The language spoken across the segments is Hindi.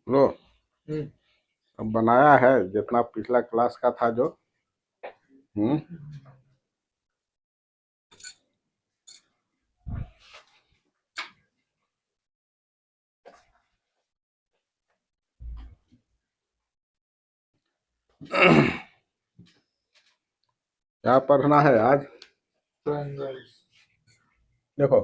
लो अब बनाया है जितना पिछला क्लास का था जो क्या पढ़ना है आज? देखो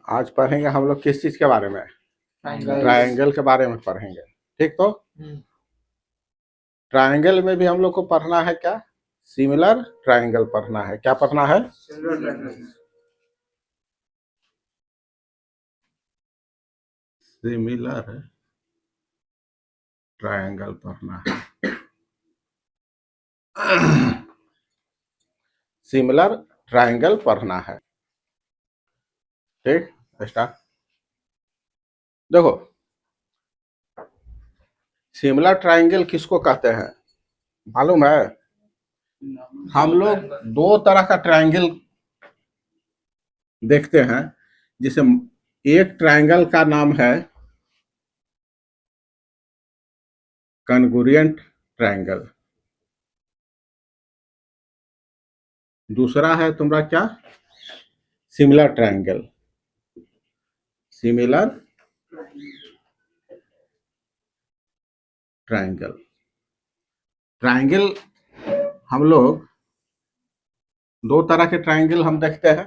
आज पढ़ेंगे हम लोग किस चीज के बारे में? ट्रायंगल के बारे में पढ़ेंगे। ठीक, तो ट्रायंगल में भी हम लोग को पढ़ना है क्या? सिमिलर ट्रायंगल पढ़ना है। क्या पढ़ना है? सिमिलर ट्रायंगल पढ़ना है। सिमिलर ट्रायंगल पढ़ना है। ठीक, स्टार्ट। देखो सिमिलर ट्रायंगल किसको कहते हैं मालूम है? हम लोग दो तरह का ट्रायंगल देखते हैं, जिसे एक ट्रायंगल का नाम है कॉन्ग्रुएंट ट्रायंगल, दूसरा है तुम्हारा क्या? Similar triangle. Similar triangle triangle हम लोग दो तरह के ट्रायंगल हम देखते हैं।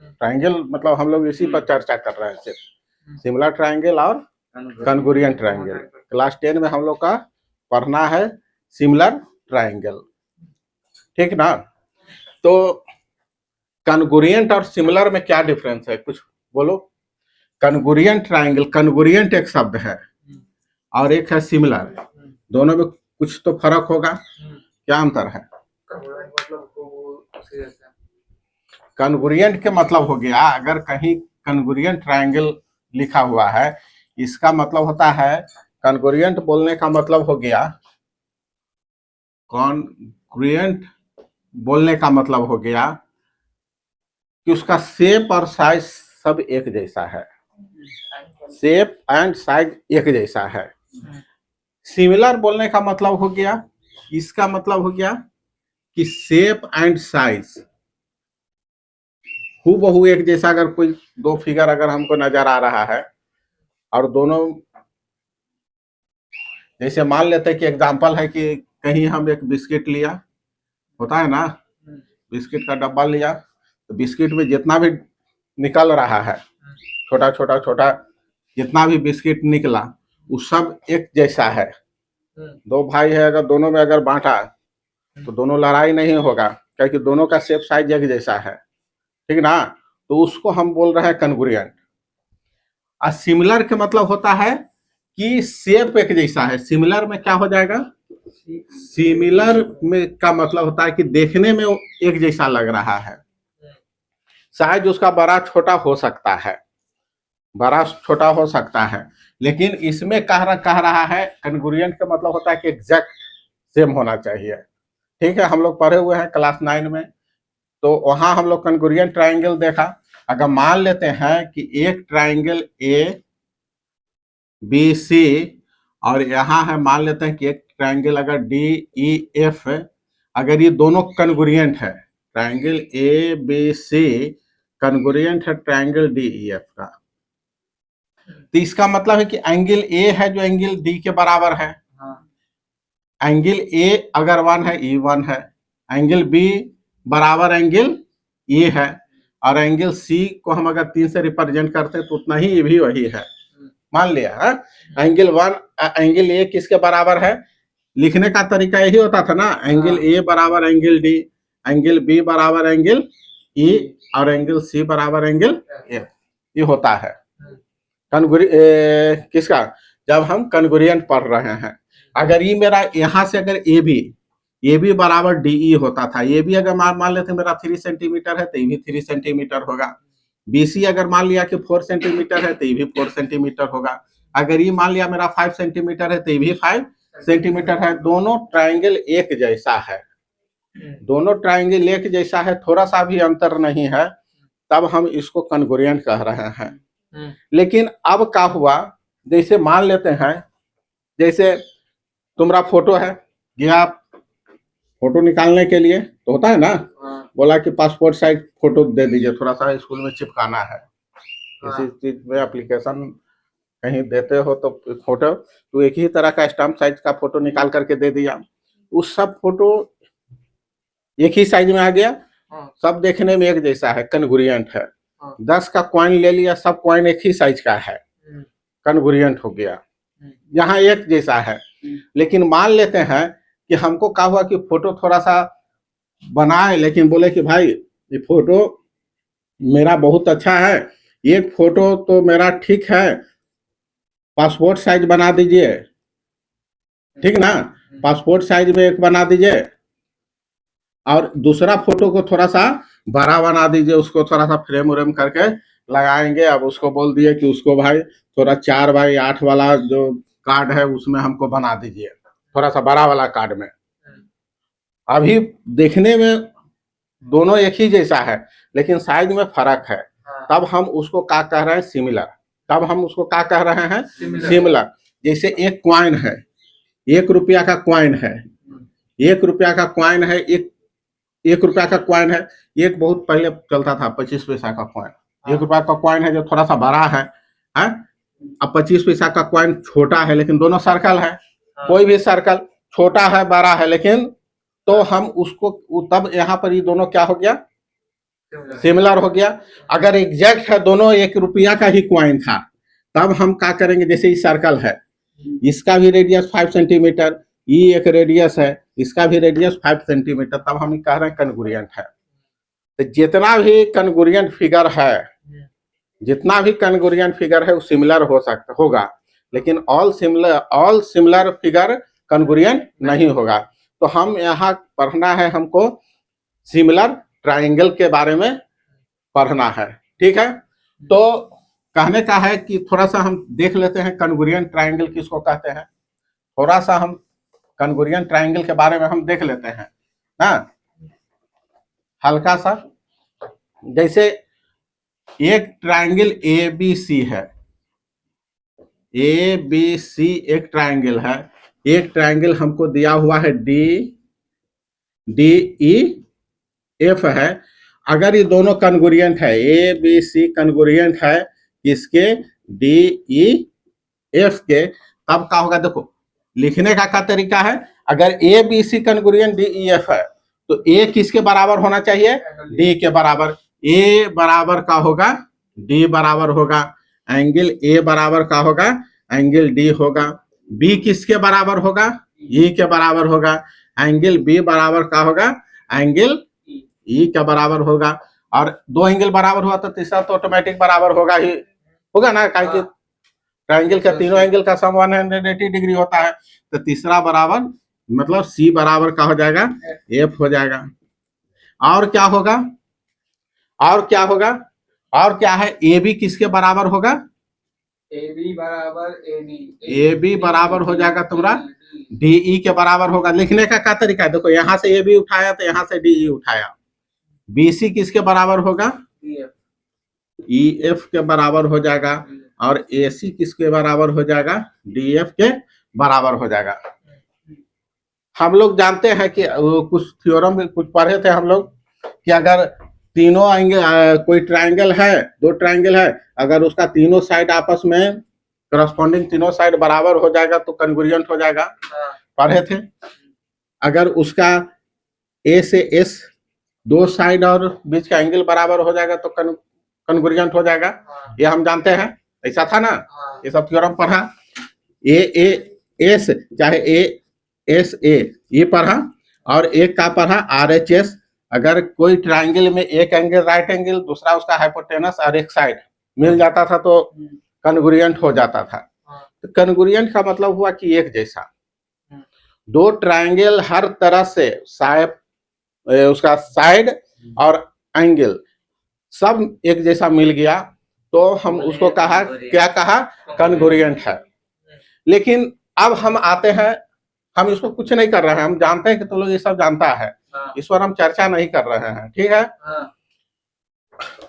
ट्रायंगल मतलब हम लोग इसी पर चर्चा कर रहे हैं, सिर्फ सिमिलर ट्रायंगल और कॉन्ग्रुएंट ट्रायंगल। क्लास 10 में हम लोग का पढ़ना है सिमिलर ट्रायंगल, ठीक ना? तो कॉन्ग्रुएंट और सिमिलर में क्या डिफरेंस है, कुछ बोलो। कॉन्ग्रुएंट ट्रायंगल, कॉन्ग्रुएंट एक शब्द है और एक है सिमिलर, दोनों में कुछ तो फर्क होगा। क्या अंतर है? कॉन्ग्रुएंट के मतलब हो गया, अगर कहीं कॉन्ग्रुएंट ट्रायंगल लिखा हुआ है, इसका मतलब होता है, कॉन्ग्रुएंट बोलने का मतलब हो गया, कॉन्ग्रुएंट बोलने का मतलब हो गया कि उसका शेप और साइज सब एक जैसा है। शेप एंड साइज एक जैसा है। सिमिलर बोलने का मतलब हो गया, इसका मतलब हो गया कि शेप एंड साइज हूबहू एक जैसा। अगर कोई दो फिगर अगर हमको नजर आ रहा है और दोनों, जैसे मान लेते हैं कि एग्जांपल है कि कहीं हम एक बिस्किट लिया, होता है ना, बिस्किट का डब्बा लिया, तो बिस्किट में जितना भी निकल रहा है, छोटा छोटा छोटा जितना भी बिस्किट निकला, वो सब एक जैसा है। दो भाई है, अगर दोनों में अगर बांटा तो दोनों लड़ाई नहीं होगा, क्योंकि दोनों का शेप साइज एक जैसा है, ठीक ना? तो उसको हम बोल रहे हैं कॉन्ग्रुएंट। और सिमिलर के मतलब होता है कि शेप एक जैसा है। सिमिलर में क्या हो जाएगा? सिमिलर में का मतलब होता है कि देखने में एक जैसा लग रहा है, साइज उसका बड़ा छोटा हो सकता है, बड़ा छोटा हो सकता है, लेकिन इसमें कह रहा है कॉन्ग्रुएंट का मतलब होता है कि एग्जैक्ट सेम होना चाहिए। ठीक है, हम लोग पढ़े हुए हैं क्लास 9 में, तो वहां हम लोग कॉन्ग्रुएंट ट्रायंगल देखा। अगर मान लेते हैं कि एक ट्रायंगल ए बी सी और यहाँ है, मान लेते हैं कि एक ट्रायंगल अगर डी ई एफ, अगर ये दोनों कॉन्ग्रुएंट है, triangle A B C congruent है ट्रायंगल डी ई एफ का, तो इसका मतलब है कि एंगल ए है जो एंगल डी के बराबर है। एंगल ए अगर 1 है, ई 1 है, एंगल बी बराबर एंगल ए है, और एंगल सी को हम अगर 3 से रिप्रेजेंट करते हैं तो उतना ही ये भी वही है। मान लिया है एंगल 1, एंगल ए किसके बराबर है? लिखने का तरीका यही होता था ना, एंगल ए बराबर एंगल डी, एंगल बी बराबर एंगल ई, और एंगल सी बराबर एंगल एफ, ये होता है किसका? जब हम कॉन्ग्रुएंट पढ़ रहे हैं। अगर ये मेरा यहाँ से अगर ए बी, ये भी बराबर डीई होता था। ये भी अगर मान लेते मेरा 3 सेंटीमीटर है तो ये भी 3 सेंटीमीटर होगा। बीसी अगर मान लिया कि 4 सेंटीमीटर है तो ये भी 4 सेंटीमीटर होगा। अगर ये मान लिया मेरा 5 सेंटीमीटर है तो ये भी 5 सेंटीमीटर है। दोनों ट्राइंगल एक जैसा है, दोनों ट्राइंगल एक जैसा है, थोड़ा सा भी अंतर नहीं है, तब हम इसको कन्ग्रुएंट कह रहे हैं। लेकिन अब क्या हुआ, जैसे मान लेते हैं, जैसे तुम्हारा फोटो है, ये आप फोटो निकालने के लिए तो होता है ना, बोला कि पासपोर्ट साइज फोटो दे दीजिए, थोड़ा सा स्कूल में चिपकाना है, किसी चीज में एप्लीकेशन कहीं देते हो तो फोटो, तो एक ही तरह का स्टैम्प साइज का फोटो निकाल करके दे दिया, उस सब फोटो एक ही साइज में आ गया, सब देखने में एक जैसा है, कन्ग्रुएंट है। 10 का कॉइन ले लिया, सब कॉइन एक ही साइज का है, कन्ग्रुएंट हो गया, यहाँ एक जैसा है। लेकिन मान लेते हैं कि हमको क्या हुआ कि फोटो थोड़ा सा बनाए, लेकिन बोले कि भाई ये फोटो मेरा बहुत अच्छा है, एक फोटो तो मेरा ठीक है, पासपोर्ट साइज बना दीजिए, ठीक ना, पासपोर्ट साइज में एक बना दीजिए, और दूसरा फोटो को थोड़ा सा बड़ा बना दीजिए, उसको थोड़ा सा फ्रेम व्रेम करके लगाएंगे। अब उसको बोल दिए कि उसको भाई थोड़ा 4x8 वाला जो कार्ड है उसमें हमको बना दीजिए, थोड़ा सा बड़ा वाला कार्ड में। अभी देखने में दोनों एक ही जैसा है, लेकिन साइज में फर्क है, तब हम उसको क्या कह रहे हैं, सिमिलर। तब हम उसको क्या कह रहे हैं, सिमिलर। जैसे एक कॉइन है, 1 रुपया का कॉइन है, 1 रुपया का कॉइन है, एक रुपया का कॉइन है, एक बहुत पहले चलता था 25 पैसा का कॉइन, 1 रुपया का कॉइन है जो थोड़ा सा बड़ा है, अब 25 पैसा का कॉइन छोटा है, लेकिन दोनों सर्कल है, कोई भी सर्कल छोटा है बड़ा है, लेकिन तो हम उसको तब यहाँ पर ये दोनों क्या हो गया, सिमिलर हो गया। अगर एग्जैक्ट है, दोनों 1 रुपया का ही कॉइन था, तब हम क्या करेंगे, जैसे ये सर्कल है, इसका भी रेडियस 5 सेंटीमीटर, ये एक रेडियस है, इसका भी रेडियस 5 सेंटीमीटर, तब हम कह रहे हैं कन्ग्रुएंट है। तो जितना भी कन्ग्रुएंट फिगर है, जितना भी कन्ग्रुएंट फिगर है वो सिमिलर हो सकता होगा, लेकिन ऑल सिमिलर फिगर कन्ग्रुएंट नहीं होगा। तो हम यहाँ पढ़ना है, हमको सिमिलर ट्राइंगल के बारे में पढ़ना है, ठीक है। तो कहने का है कि थोड़ा सा हम देख लेते हैं कन्ग्रुएंट ट्राइंगल किसको कहते हैं, थोड़ा सा हम कन्ग्रुएंट ट्राइंगल के बारे में हम देख लेते हैं ना, हल्का सा। जैसे एक ट्राइंगल ABC है, ABC एक ट्राइंगल है, एक ट्राइंगल हमको दिया हुआ है DEF है। अगर ये दोनों कन्ग्रुएंट है, ABC कन्ग्रुएंट है किसके, DEF के, तब क्या होगा, देखो लिखने का क्या तरीका है। अगर ABC कन्ग्रुएंट DEF है तो A किसके बराबर होना चाहिए, D के बराबर। A बराबर का होगा D बराबर होगा, एंगल A बराबर का होगा, एंगल D होगा। B किसके बराबर होगा, E के बराबर होगा, एंगल B बराबर का होगा, एंगल E के बराबर होगा। और दो एंगल बराबर हुआ तो तीसरा तो ऑटोमेटिक बराबर होगा ही होगा ना, क्योंकि ट्राइंगल का तीनों एंगल का सम 180 डिग्री होता है, तो तीसरा बराबर मतलब C बराबर का हो जाएगा F हो जाएगा। और क्या होगा, और क्या होगा, और क्या है, AB किसके बराबर होगा, AB बराबर AD, AB बराबर हो जाएगा तुम्हारा DE के बराबर होगा। लिखने का क्या तरीका है, देखो यहाँ से AB उठाया तो यहाँ से DE उठाया। BC किसके बराबर होगा, EF के बराबर हो जाएगा, और AC किसके बराबर हो जाएगा, DF के बराबर हो जाएगा। हम लोग जानते हैं कि कुछ थ्योरम में कुछ पढ़े थे हम लोग कि अगर तीनों एंगल, कोई ट्राइंगल है, दो ट्राइंगल है, अगर उसका तीनों साइड आपस में करस्पॉन्डिंग तीनों साइड बराबर हो जाएगा तो कन्ग्रुएंट हो जाएगा, पढ़े थे। अगर उसका A से S दो साइड और बीच का एंगल बराबर हो जाएगा तो कन्ग्रुएंट हो जाएगा, ये हम जानते हैं, ऐसा था ना, ये सब थ्योरम पढ़ा। AAS चाहे ASA ये पढ़ा, और एक का पढ़ा RHS। अगर कोई ट्राइंगल में एक एंगल राइट एंगल, दूसरा उसका हाइपोटेनस और एक साइड मिल जाता था तो कन्ग्रुएंट हो जाता था। तो कन्ग्रुएंट का मतलब हुआ कि एक जैसा। दो ट्रायंगल हर तरह से साइड, उसका साइड और एंगल सब एक जैसा मिल गया तो हम उसको कहा, क्या कहा, कन्ग्रुएंट है। लेकिन अब हम आते हैं, हम इसको कुछ नहीं कर रहे हैं, हम जानते हैं कि तुम लोग ये सब जानता है, इस पर हम चर्चा नहीं कर रहे हैं, ठीक है।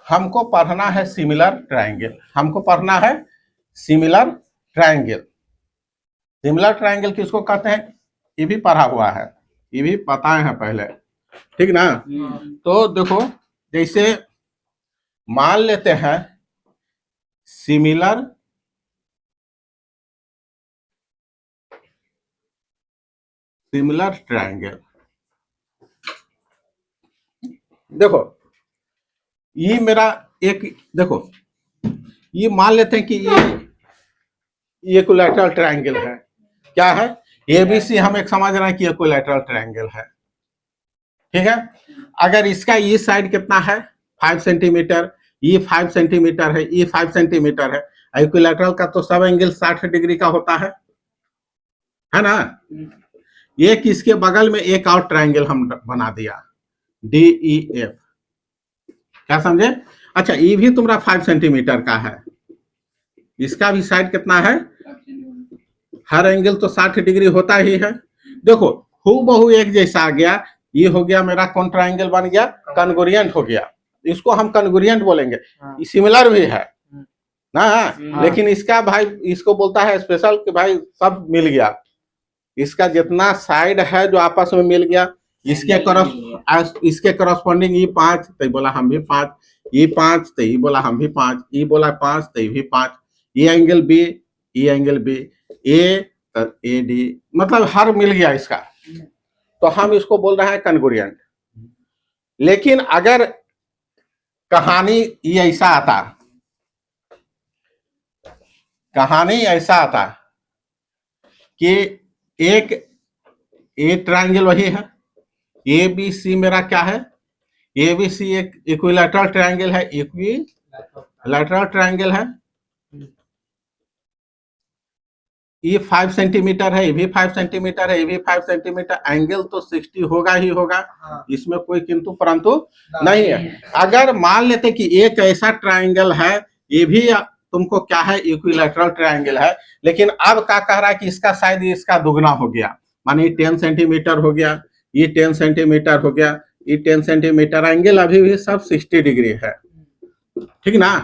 हमको पढ़ना है सिमिलर ट्रायंगल, हमको पढ़ना है सिमिलर ट्रायंगल। सिमिलर ट्रायंगल किसको कहते हैं, ये भी पढ़ा हुआ है, ये भी बताए हैं पहले, ठीक ना। तो देखो, जैसे मान लेते हैं सिमिलर ट्रायंगल, देखो ये मेरा एक, देखो ये मान लेते हैं कि ये इक्विलैटरल ट्रायंगल है, क्या है, एबीसी हम एक समझ रहे हैं कि इक्विलैटरल ट्रायंगल है, ठीक है। अगर इसका ये साइड कितना है 5 सेंटीमीटर, ये 5 सेंटीमीटर है, ये 5 सेंटीमीटर है, इक्विलैटरल का तो सब एंगल 60 डिग्री का होता है ना। एक इसके बगल में एक और ट्रायंगल हम बना दिया DEF, क्या समझे। अच्छा, ये भी तुम्हारा 5 सेंटीमीटर का है, इसका भी साइड कितना है, हर एंगल तो 60 डिग्री होता ही है। देखो हूबहू एक जैसा आ गया, ये हो गया मेरा कौन ट्रायंगल बन गया, कन्ग्रुएंट हो गया, इसको हम कन्ग्रुएंट बोलेंगे। ये सिमिलर भी है ना, लेकिन इसका भाई इसको बोलता है स्पेशल कि भाई सब मिल गया, इसका जितना साइड है जो आपस में मिल गया, इसके करस्पॉन्डिंग ये 5 तो बोला हम भी 5, ये 5 तो ये बोला हम भी 5, ये बोला 5 तो ये भी 5, ये एंगल बी, ये एंगल बी, ए डी, मतलब हर मिल गया इसका, तो हम इसको बोल रहे हैं कन्ग्रुएंट। लेकिन अगर कहानी ये ऐसा आता, कहानी ऐसा आता कि एक ए ट्रायंगल वही है, ए बी सी मेरा क्या है, ए बी सी एक इक्विलैटरल ट्रायंगल है, इक्विलैटरल ट्रायंगल है, ये 5 सेंटीमीटर है, ये भी 5 सेंटीमीटर है, ये भी 5 सेंटीमीटर, एंगल तो 60 होगा ही होगा, इसमें कोई किंतु परंतु नहीं है। अगर मान लेते कि एक ऐसा ट्रायंगल है, ये भी तुमको क्या है, इक्विलैटरल ट्रायंगल है, लेकिन अब क्या कह रहा है कि इसका शायद इसका दुगना हो गया, माने 10 सेंटीमीटर हो गया, ये 10 सेंटीमीटर हो गया, ये 10 सेंटीमीटर, एंगल अभी भी सब 60 डिग्री है, ठीक ना।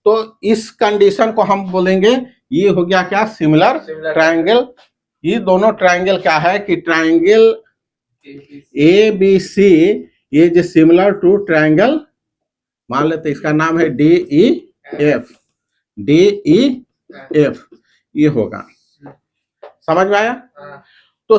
तो इस कंडीशन को हम बोलेंगे, ये हो गया क्या, सिमिलर ट्रायंगल। ये दोनों ट्रायंगल क्या है कि ट्रायंगल ABC ये जो सिमिलर टू ट्रायंगल, मान लेते इसका नाम है DEF, ये होगा, समझ में आया। तो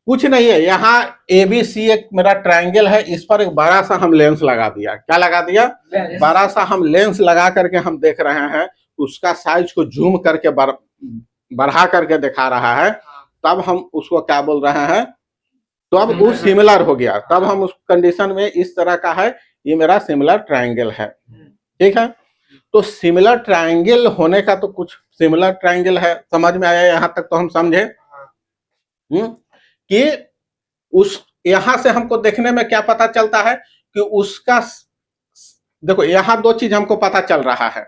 कुछ नहीं है, यहाँ ABC एक मेरा ट्रायंगल है, इस पर एक बड़ा सा हम लेंस लगा दिया, क्या लगा दिया, बड़ा सा हम लेंस लगा करके हम देख रहे हैं, उसका साइज को जूम करके बढ़ा करके दिखा रहा है, तब हम उसको क्या बोल रहे हैं, तो अब वो सिमिलर हो गया, तब हम उस कंडीशन में इस तरह का है, ये मेरा सिमिलर ट्रायंगल है, ठीक है। तो सिमिलर ट्रायंगल होने का तो कुछ सिमिलर ट्रायंगल है, समझ में आया, यहाँ तक तो हम समझे कि उस यहां से हमको देखने में क्या पता चलता है कि उसका, देखो यहाँ दो चीज हमको पता चल रहा है।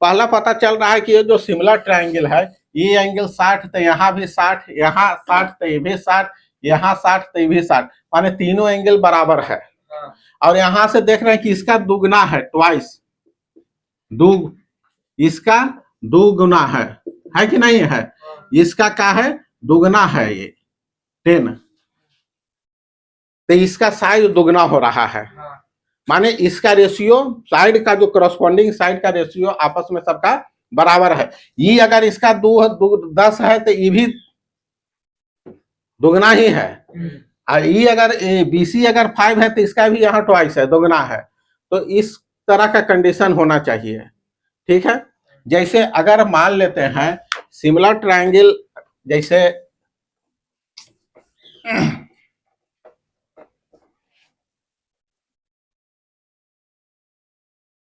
पहला पता चल रहा है कि ये जो सिमिलर ट्रायंगल है, ये एंगल 60 तो यहाँ भी 60, यहाँ 60 तो ये भी 60, यहाँ 60 तो ये भी 60, माने तीनों एंगल बराबर है। और यहां से देख रहे हैं कि इसका दुगना है, ट्वाइस, इसका दुगुना है कि नहीं है, इसका क्या है, दुगना है, ये 10, तो इसका साइज दुगना हो रहा है, माने इसका रेशियो, साइड का जो करस्पॉन्डिंग साइड का रेशियो आपस में सबका बराबर है। ये अगर इसका 10 है तो ये भी दुगना ही है, और ये अगर BC अगर 5 है तो इसका भी यहाँ ट्वाइस है, दुगना है। तो इस तरह का कंडीशन होना चाहिए, ठीक है। जैसे अगर मान लेते हैं सिमिलर ट्रायंगल,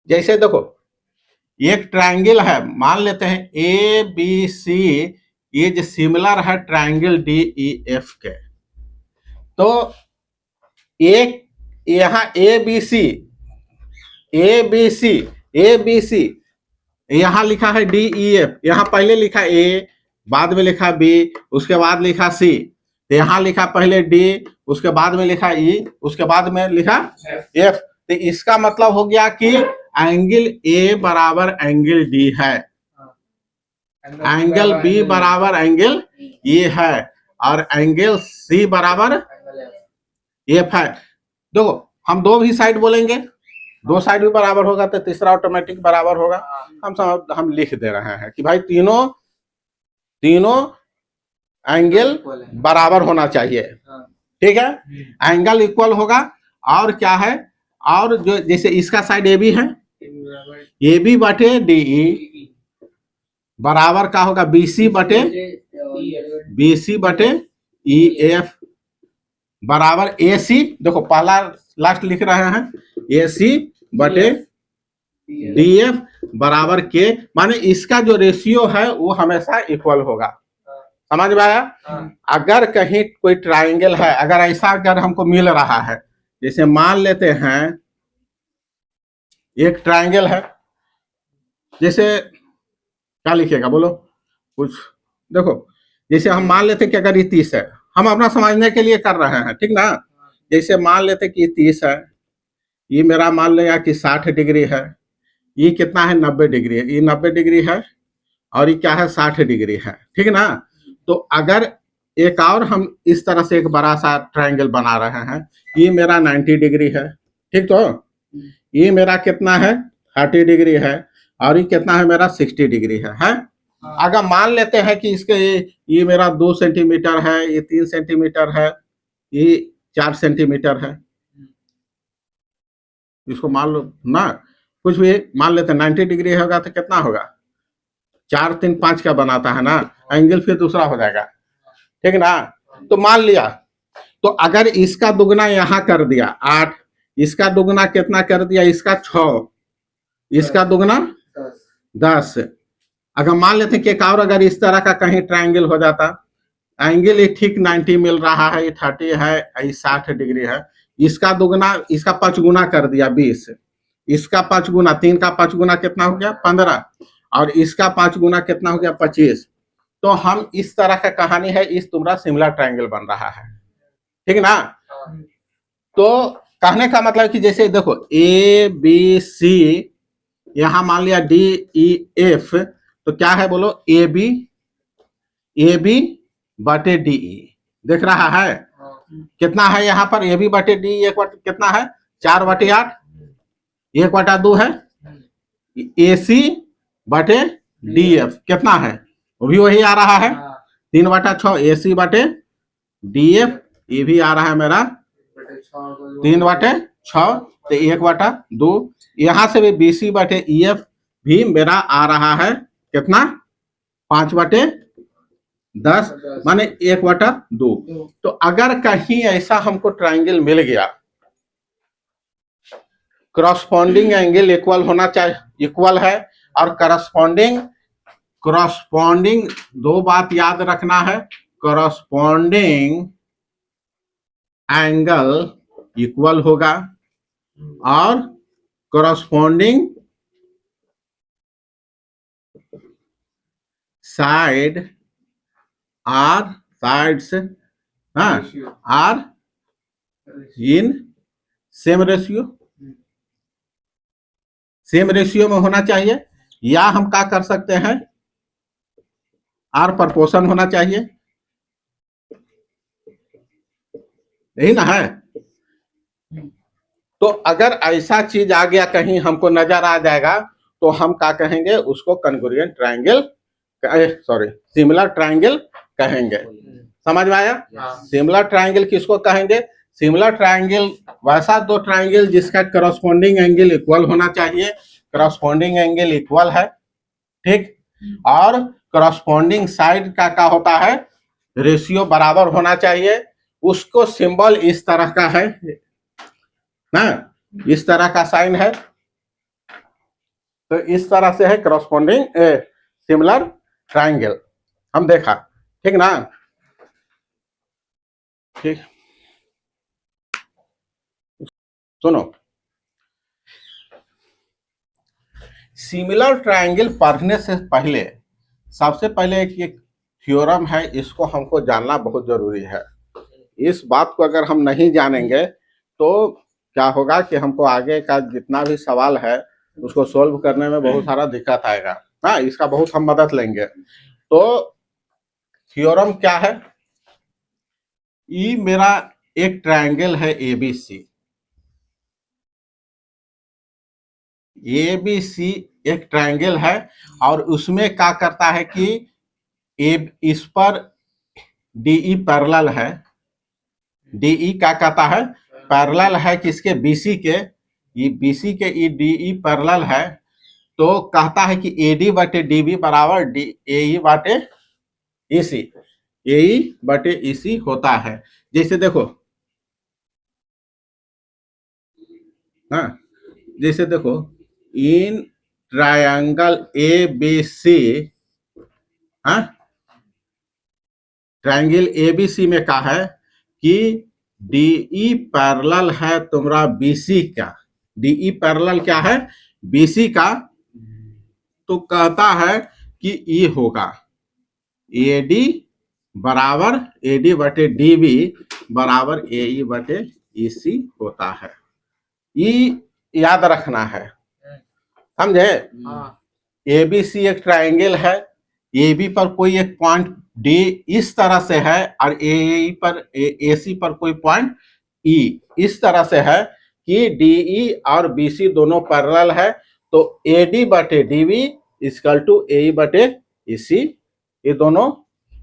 जैसे देखो एक ट्रायंगल है, मान लेते हैं ABC, जो सिमिलर है ट्राइंगल डी ई एफ के। तो एक यहाँ ए बी सी यहाँ लिखा है डी ई एफ, यहाँ पहले लिखा ए, बाद में लिखा बी, उसके बाद लिखा सी, तो यहाँ लिखा पहले डी, उसके बाद में लिखा ई, उसके बाद में लिखा एफ। तो इसका मतलब हो गया कि एंगल ए बराबर एंगल डी है, एंगल बी बराबर एंगल ए है, और एंगल सी बराबर एफ है। देखो हम दो भी साइड बोलेंगे, दो साइड भी बराबर होगा तो तीसरा ऑटोमेटिक बराबर होगा। हम लिख दे रहे हैं कि भाई तीनों एंगल बराबर होना चाहिए, ठीक है, एंगल इक्वल होगा। और क्या है, और जो जैसे इसका साइड ए बी है, ए बी बटे डी ई बराबर का होगा बी सी बटे ई एफ बराबर ए सी, देखो पहला लास्ट लिख रहे हैं, ए सी बटे डी एफ बराबर के, माने इसका जो रेशियो है वो हमेशा इक्वल होगा। समझ में आया? अगर कहीं कोई ट्राइंगल है, अगर ऐसा अगर हमको मिल रहा है, जैसे मान लेते हैं एक ट्राइंगल है, जैसे क्या लिखेगा बोलो कुछ, देखो जैसे हम मान लेते कि अगर ये 30 है, हम अपना समझने के लिए कर रहे हैं, ठीक ना। जैसे मान लेते कि ये 30 है, ये मेरा मान लिया कि 60 डिग्री है, ये कितना है 90 डिग्री है, ये 90 डिग्री है, और ये क्या है 60 डिग्री है, ठीक ना। तो अगर एक और हम इस तरह से एक बड़ा सा ट्राइंगल बना रहे हैं, ये मेरा 90 डिग्री है, ठीक, तो ये मेरा कितना है 30 डिग्री है, और ये कितना है मेरा 60 डिग्री है। अगर मान लेते हैं कि इसके ये मेरा 2 सेंटीमीटर है, ये 3 सेंटीमीटर है, ये 4 सेंटीमीटर है, इसको मान लो ना, कुछ भी मान लेते हैं 90 डिग्री होगा तो कितना होगा 4 3 5 का बनाता है ना, एंगल फिर दूसरा हो जाएगा, ठीक ना। तो मान लिया, तो अगर इसका दुगना यहाँ कर दिया 8, इसका दुगना कितना कर दिया, इसका 6, इसका दुगना 10। अगर मान लेते कि एक और अगर इस तरह का कहीं ट्राइंगल हो जाता, एंगल ये ठीक 90 मिल रहा है, ये 30 है, ये 60 डिग्री है, इसका दुगना, इसका 5 गुना कर दिया 20, इसका 5 गुना, 3 का 5 गुना कितना हो गया 15, और इसका 5 गुना कितना हो गया 25। तो हम इस तरह का कहानी है, इस तुम्हारा सिमिलर ट्राइंगल बन रहा है, ठीक ना। तो कहने का मतलब कि जैसे देखो ए बी सी, यहां मान लिया डी ई एफ, तो क्या है बोलो ए बी बटे डी ई, देख रहा है कितना है यहाँ पर, ए बी बटे डी एक कितना है 4/8, 1/2 है, ए सी बटे डी एफ कितना है, वो भी वही आ रहा है 3/6, ए सी बटे डी एफ, ये भी आ रहा है मेरा 3/6, तो 1/2, यहाँ से भी बी सी बटे ई एफ भी मेरा आ रहा है कितना 5/10, माने 1/2। तो अगर कहीं ऐसा हमको ट्राइंगल मिल गया, करस्पॉन्डिंग एंगल इक्वल होना चाहिए, इक्वल है, और करस्पॉन्डिंग दो बात याद रखना है, करस्पॉन्डिंग एंगल इक्वल होगा, और corresponding side sides are in same ratio में होना चाहिए, या हम क्या कर सकते हैं आर प्रोपोर्शन होना चाहिए, यही ना है। तो अगर ऐसा चीज आ गया कहीं हमको नजर आ जाएगा, तो हम क्या कहेंगे उसको congruent triangle, sorry similar triangle कहेंगे। समझ में आया? सिमिलर ट्राइंगल किसको कहेंगे, सिमिलर ट्राइंगल वैसा दो ट्राइंगल जिसका करस्पॉन्डिंग एंगल इक्वल होना चाहिए, करस्पॉन्डिंग एंगल इक्वल है, ठीक, और करस्पॉन्डिंग साइड का क्या होता है रेशियो बराबर होना चाहिए, उसको सिंबल इस तरह का है ना, इस तरह का साइन है, तो इस तरह से है करस्पॉन्डिंग सिमिलर ट्राइंगल। हम देखा ठीक ना? ठीक, सुनो, सिमिलर ट्रायंगल पढ़ने से पहले सबसे पहले एक थ्योरम है, इसको हमको जानना बहुत जरूरी है। इस बात को अगर हम नहीं जानेंगे तो क्या होगा कि हमको आगे का जितना भी सवाल है उसको सोल्व करने में बहुत सारा दिक्कत आएगा। हाँ, इसका बहुत हम मदद लेंगे। तो थ्योरम क्या है? ये मेरा एक ट्रायंगल है एबीसी। एबीसी एक ट्रायंगल है और उसमें क्या करता है कि इस पर डीई पैरेलल है। डीई क्या कहता है? पैरेलल है किसके? बीसी के। ये बीसी के ई डीई पैरेलल है, तो कहता है कि एडी बटे डीबी बराबर डी एई बटे ईसी। एई बटे ईसी होता है। जैसे देखो, हाँ, जैसे देखो, इन ट्रायंगल ए बी सी, हाँ, ट्रायंगल एबीसी में क्या है कि डीई पैरेलल है तुम्हारा बीसी का। डीई पैरेलल क्या है? बीसी का। तो कहता है कि ई होगा एडी बराबर एडी बटे डीबी बराबर एई बटे ईसी होता है। ई याद रखना है, समझे? एबीसी एक ट्रायंगल है, एबी पर कोई एक पॉइंट डी इस तरह से है और ए पर एसी पर कोई पॉइंट ई इस तरह से है कि डीई और बीसी दोनों पैरेलल है। तो एडी बटे डीबी इक्वल टू ए बटे ईसी। ये दोनों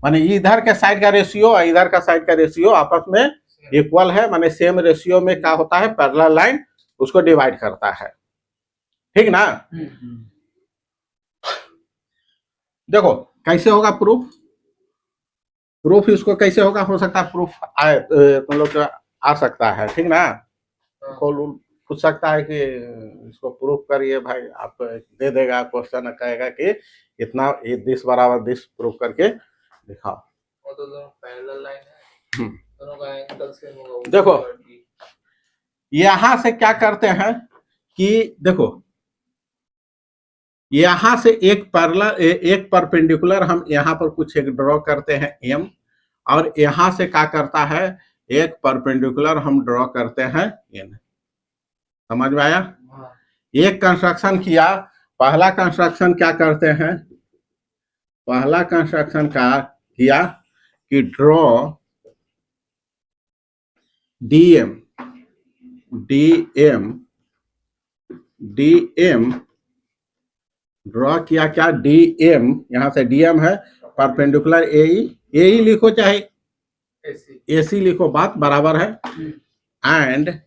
माने इधर के साइड का रेशियो और इधर का साइड का रेशियो आपस में इक्वल है, माने सेम रेशियो में क्या होता है? पैरेलल लाइन उसको डिवाइड करता है। ठीक ना? देखो कैसे होगा प्रूफ। प्रूफ इसको कैसे होगा? हो सकता है प्रूफ आए तुम लोग आ सकता है, ठीक ना? पूछ सकता है कि इसको प्रूफ करिए भाई, आप दे देगा क्वेश्चन, कहेगा कि इतना दिस बराबर दिस प्रूफ करके दिखाओ। वो तो दोनों पैरेलल लाइन है, दोनों का एंगल सेम होगा। देखो यहां से क्या करते हैं कि देखो यहां से एक पैरेलल एक परपेंडिकुलर हम यहां पर कुछ एक ड्रॉ करते हैं एम, और यहां से क्या करता है? एक परपेंडिकुलर हम ड्रॉ करते हैं एन। समझ में आया? एक कंस्ट्रक्शन किया। पहला कंस्ट्रक्शन क्या करते हैं? पहला कंस्ट्रक्शन का किया कि draw DM DM DM draw किया। क्या? डीएम, यहां से डीएम है परपेंडिकुलर एई। एई लिखो चाहे एसी लिखो, बात बराबर है। एंड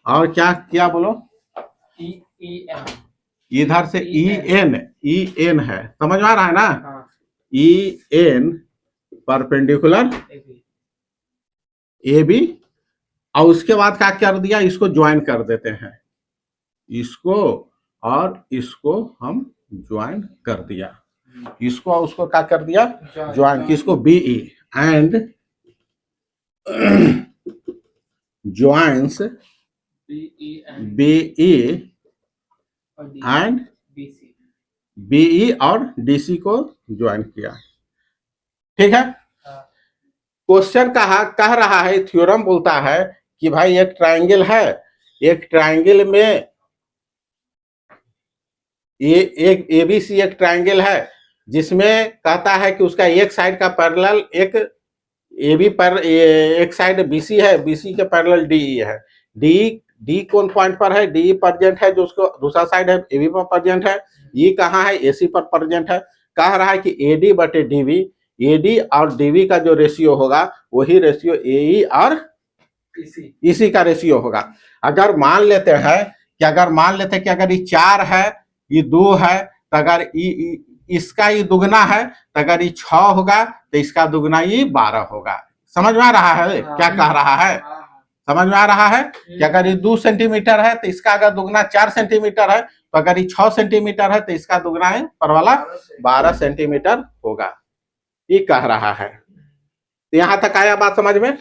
और क्या किया बोलो? इधर से ई एन है, समझ में आ रहा है ना? E N perpendicular A B, और उसके बाद क्या कर दिया? इसको ज्वाइन कर देते हैं, इसको और इसको हम ज्वाइन कर दिया। इसको और उसको क्या कर दिया? ज्वाइन। किसको? B E. And joins B E and B E और डीसी को ज्वाइन किया। ठीक है? क्वेश्चन कह रहा है, थ्योरम बोलता है कि भाई एक ट्रायंगल है, एक ट्रायंगल में ये एक एबीसी एक ट्रायंगल है जिसमें कहता है कि उसका एक साइड का पैरेलल एक एबी पर एक साइड बीसी है, बीसी के पैरेलल डीई है। डी कौन पॉइंट पर है? डी प्रेजेंट है, जो उसको दूसरा साइड है एबी पर प्रेजेंट है। ये कहाँ है? एसी पर प्रेजेंट है। कह रहा है कि एडी बटे डीबी, एडी और डीबी का जो रेशियो होगा वही रेशियो एई और इसी का रेशियो होगा। अगर मान लेते हैं कि अगर ये 4 है, ये 2 है, तो अगर इसका ये दुगना है, तो अगर ये 6 होगा तो इसका दुगना ये 12 होगा। समझ में आ रहा है क्या कह रहा है? समझ में आ रहा है कि अगर ये 2 सेंटीमीटर है तो इसका अगर दुगना 4 सेंटीमीटर है, तो अगर ये 6 सेंटीमीटर है तो इसका दुगना है पर वाला 12 सेंटीमीटर होगा। ये कह रहा है। तो यहां तक आया बात समझ में।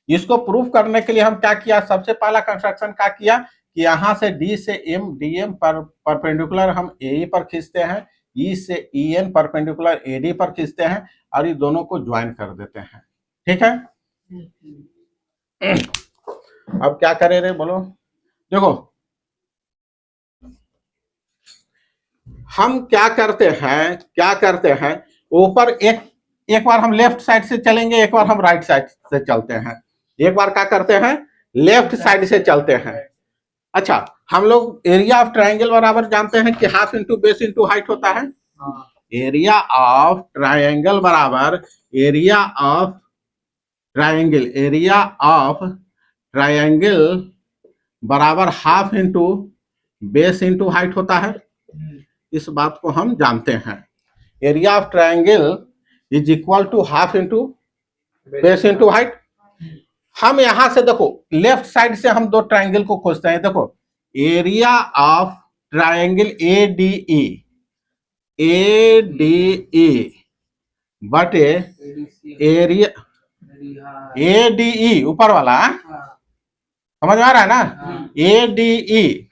इसको प्रूफ करने के लिए हम क्या किया, सबसे पहला कंस्ट्रक्शन क्या किया कि यहां से डी से एम, डीएम पर परपेंडिकुलर हम ए पर खींचते हैं, ई से ईएन परपेंडिकुलर एडी पर खींचते हैं और ये दोनों को ज्वाइन कर देते हैं। ठीक है, अब क्या करें रे बोलो। देखो हम क्या करते हैं ऊपर एक बार हम लेफ्ट साइड से चलेंगे, एक बार हम राइट साइड से चलते हैं। एक बार क्या करते हैं, लेफ्ट साइड से चलते हैं। अच्छा, हम लोग एरिया ऑफ ट्रायंगल बराबर जानते हैं कि half into base into height होता है। एरिया ऑफ ट्रायंगल बराबर एरिया ऑफ ट्रायंगल बराबर half into base into height होता है। इस बात को हम जानते हैं। Area of triangle is equal to half into base into height. हम यहां से देखो लेफ्ट साइड से हम दो ट्रायंगल को खोजते हैं। देखो एरिया ऑफ ट्रायंगल एडीई बटे एरिया एडीई ऊपर वाला, समझ में आ रहा है ना, एडीई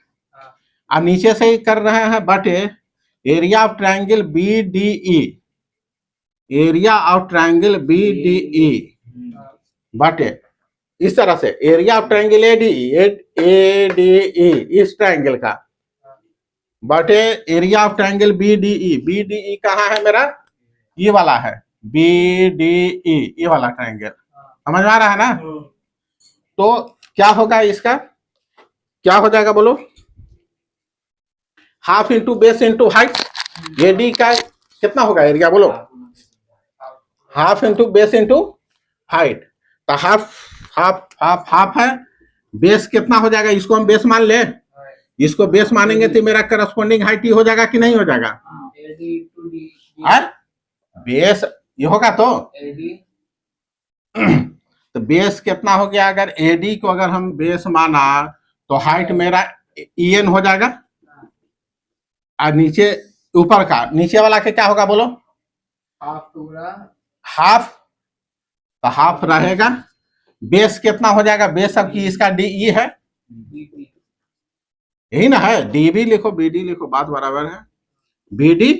और नीचे से ही कर रहे हैं बटे area of triangle BDE, area of triangle BDE बटे इस तरह से एरिया ऑफ ट्रायंगल एडीई इस ट्रायंगल का बटे area of triangle BDE. BDE कहाँ है मेरा, ये वाला है बीडीई, ये वाला ट्रायंगल। समझ में आ रहा है ना। तो क्या होगा, इसका क्या हो जाएगा बोलो, half into base into height. A D का कितना होगा एरिया बोलो, half into base into height. तो हाफ हाफ हाफ हाफ है, बेस कितना हो जाएगा, इसको हम बेस मान ले, इसको बेस मानेंगे तो मेरा करस्पॉन्डिंग हाइट ही हो जाएगा कि नहीं हो जाएगा। बेस ये होगा तो बेस कितना हो गया, अगर एडी को अगर हम बेस माना तो हाइट मेरा ईएन हो जाएगा और नीचे ऊपर का नीचे वाला के क्या होगा बोलो, हाफ। तो हाफ रहेगा, बेस कितना हो जाएगा, बेस अब की इसका डी ई है, यही ना है, डीबी लिखो बीडी लिखो, बात बराबर है बीडी।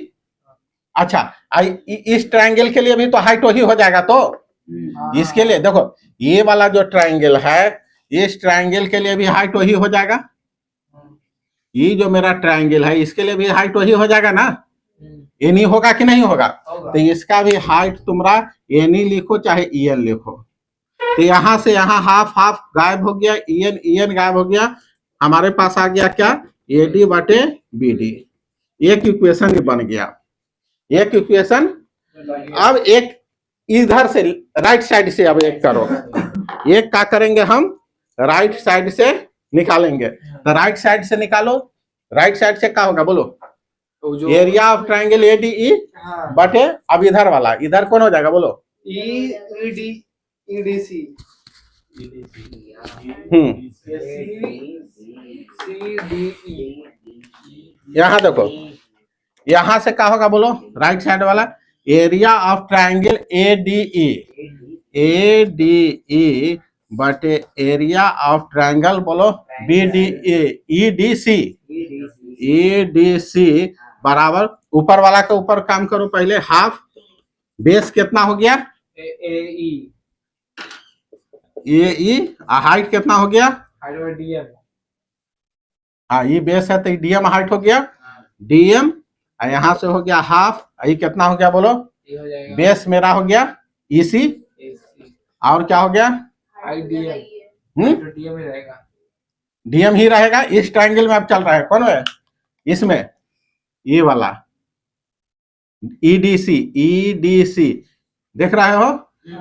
अच्छा इस ट्रायंगल के लिए भी तो हाइट वही हो जाएगा। तो इसके लिए देखो ये वाला जो ट्रायंगल है, इस ट्रायंगल के लिए भी हाइट वही हो जाएगा। ये जो मेरा ट्रायंगल है इसके लिए भी हाइट वही हो जाएगा ना, एनी होगा कि नहीं होगा। तो इसका भी हाइट तुम्हारा एनी लिखो चाहे ईएन लिखो। तो यहां से यहाँ हाफ हाफ गायब हो गया, ईएन ईएन गायब हो गया, हमारे पास आ गया क्या, एडी बटे बीडी। एक इक्वेशन बन गया, एक इक्वेशन। अब एक इधर से राइट साइड से अब एक करो, एक क्या करेंगे हम राइट साइड से निकालेंगे। तो राइट साइड से निकालो, राइट साइड से क्या होगा बोलो, एरिया ऑफ ट्रायंगल एडीई बटे अब इधर वाला, इधर कौन हो जाएगा बोलो, ईडीसी। यहाँ देखो यहां से क्या होगा बोलो, राइट साइड वाला area of triangle ADE, ADE बटे एरिया ऑफ ट्रायंगल बोलो बीडीई, ईडीसी, ईडीसी बराबर ऊपर वाला के ऊपर काम करो पहले, हाफ बेस कितना हो गया एई, हाइट कितना हो गया, डीएम। हाँ ये बेस है तो डीएम हाइट हो गया, डीएम यहाँ से हो गया हाफ, ये कितना हो गया बोलो, बेस मेरा हो गया ईसी, और क्या हो गया डीएम ही रहेगा, डीएम ही रहेगा। इस ट्रायंगल में अब चल रहा है कौन है, इसमें ये वाला ईडीसी, ईडीसी देख रहे हो।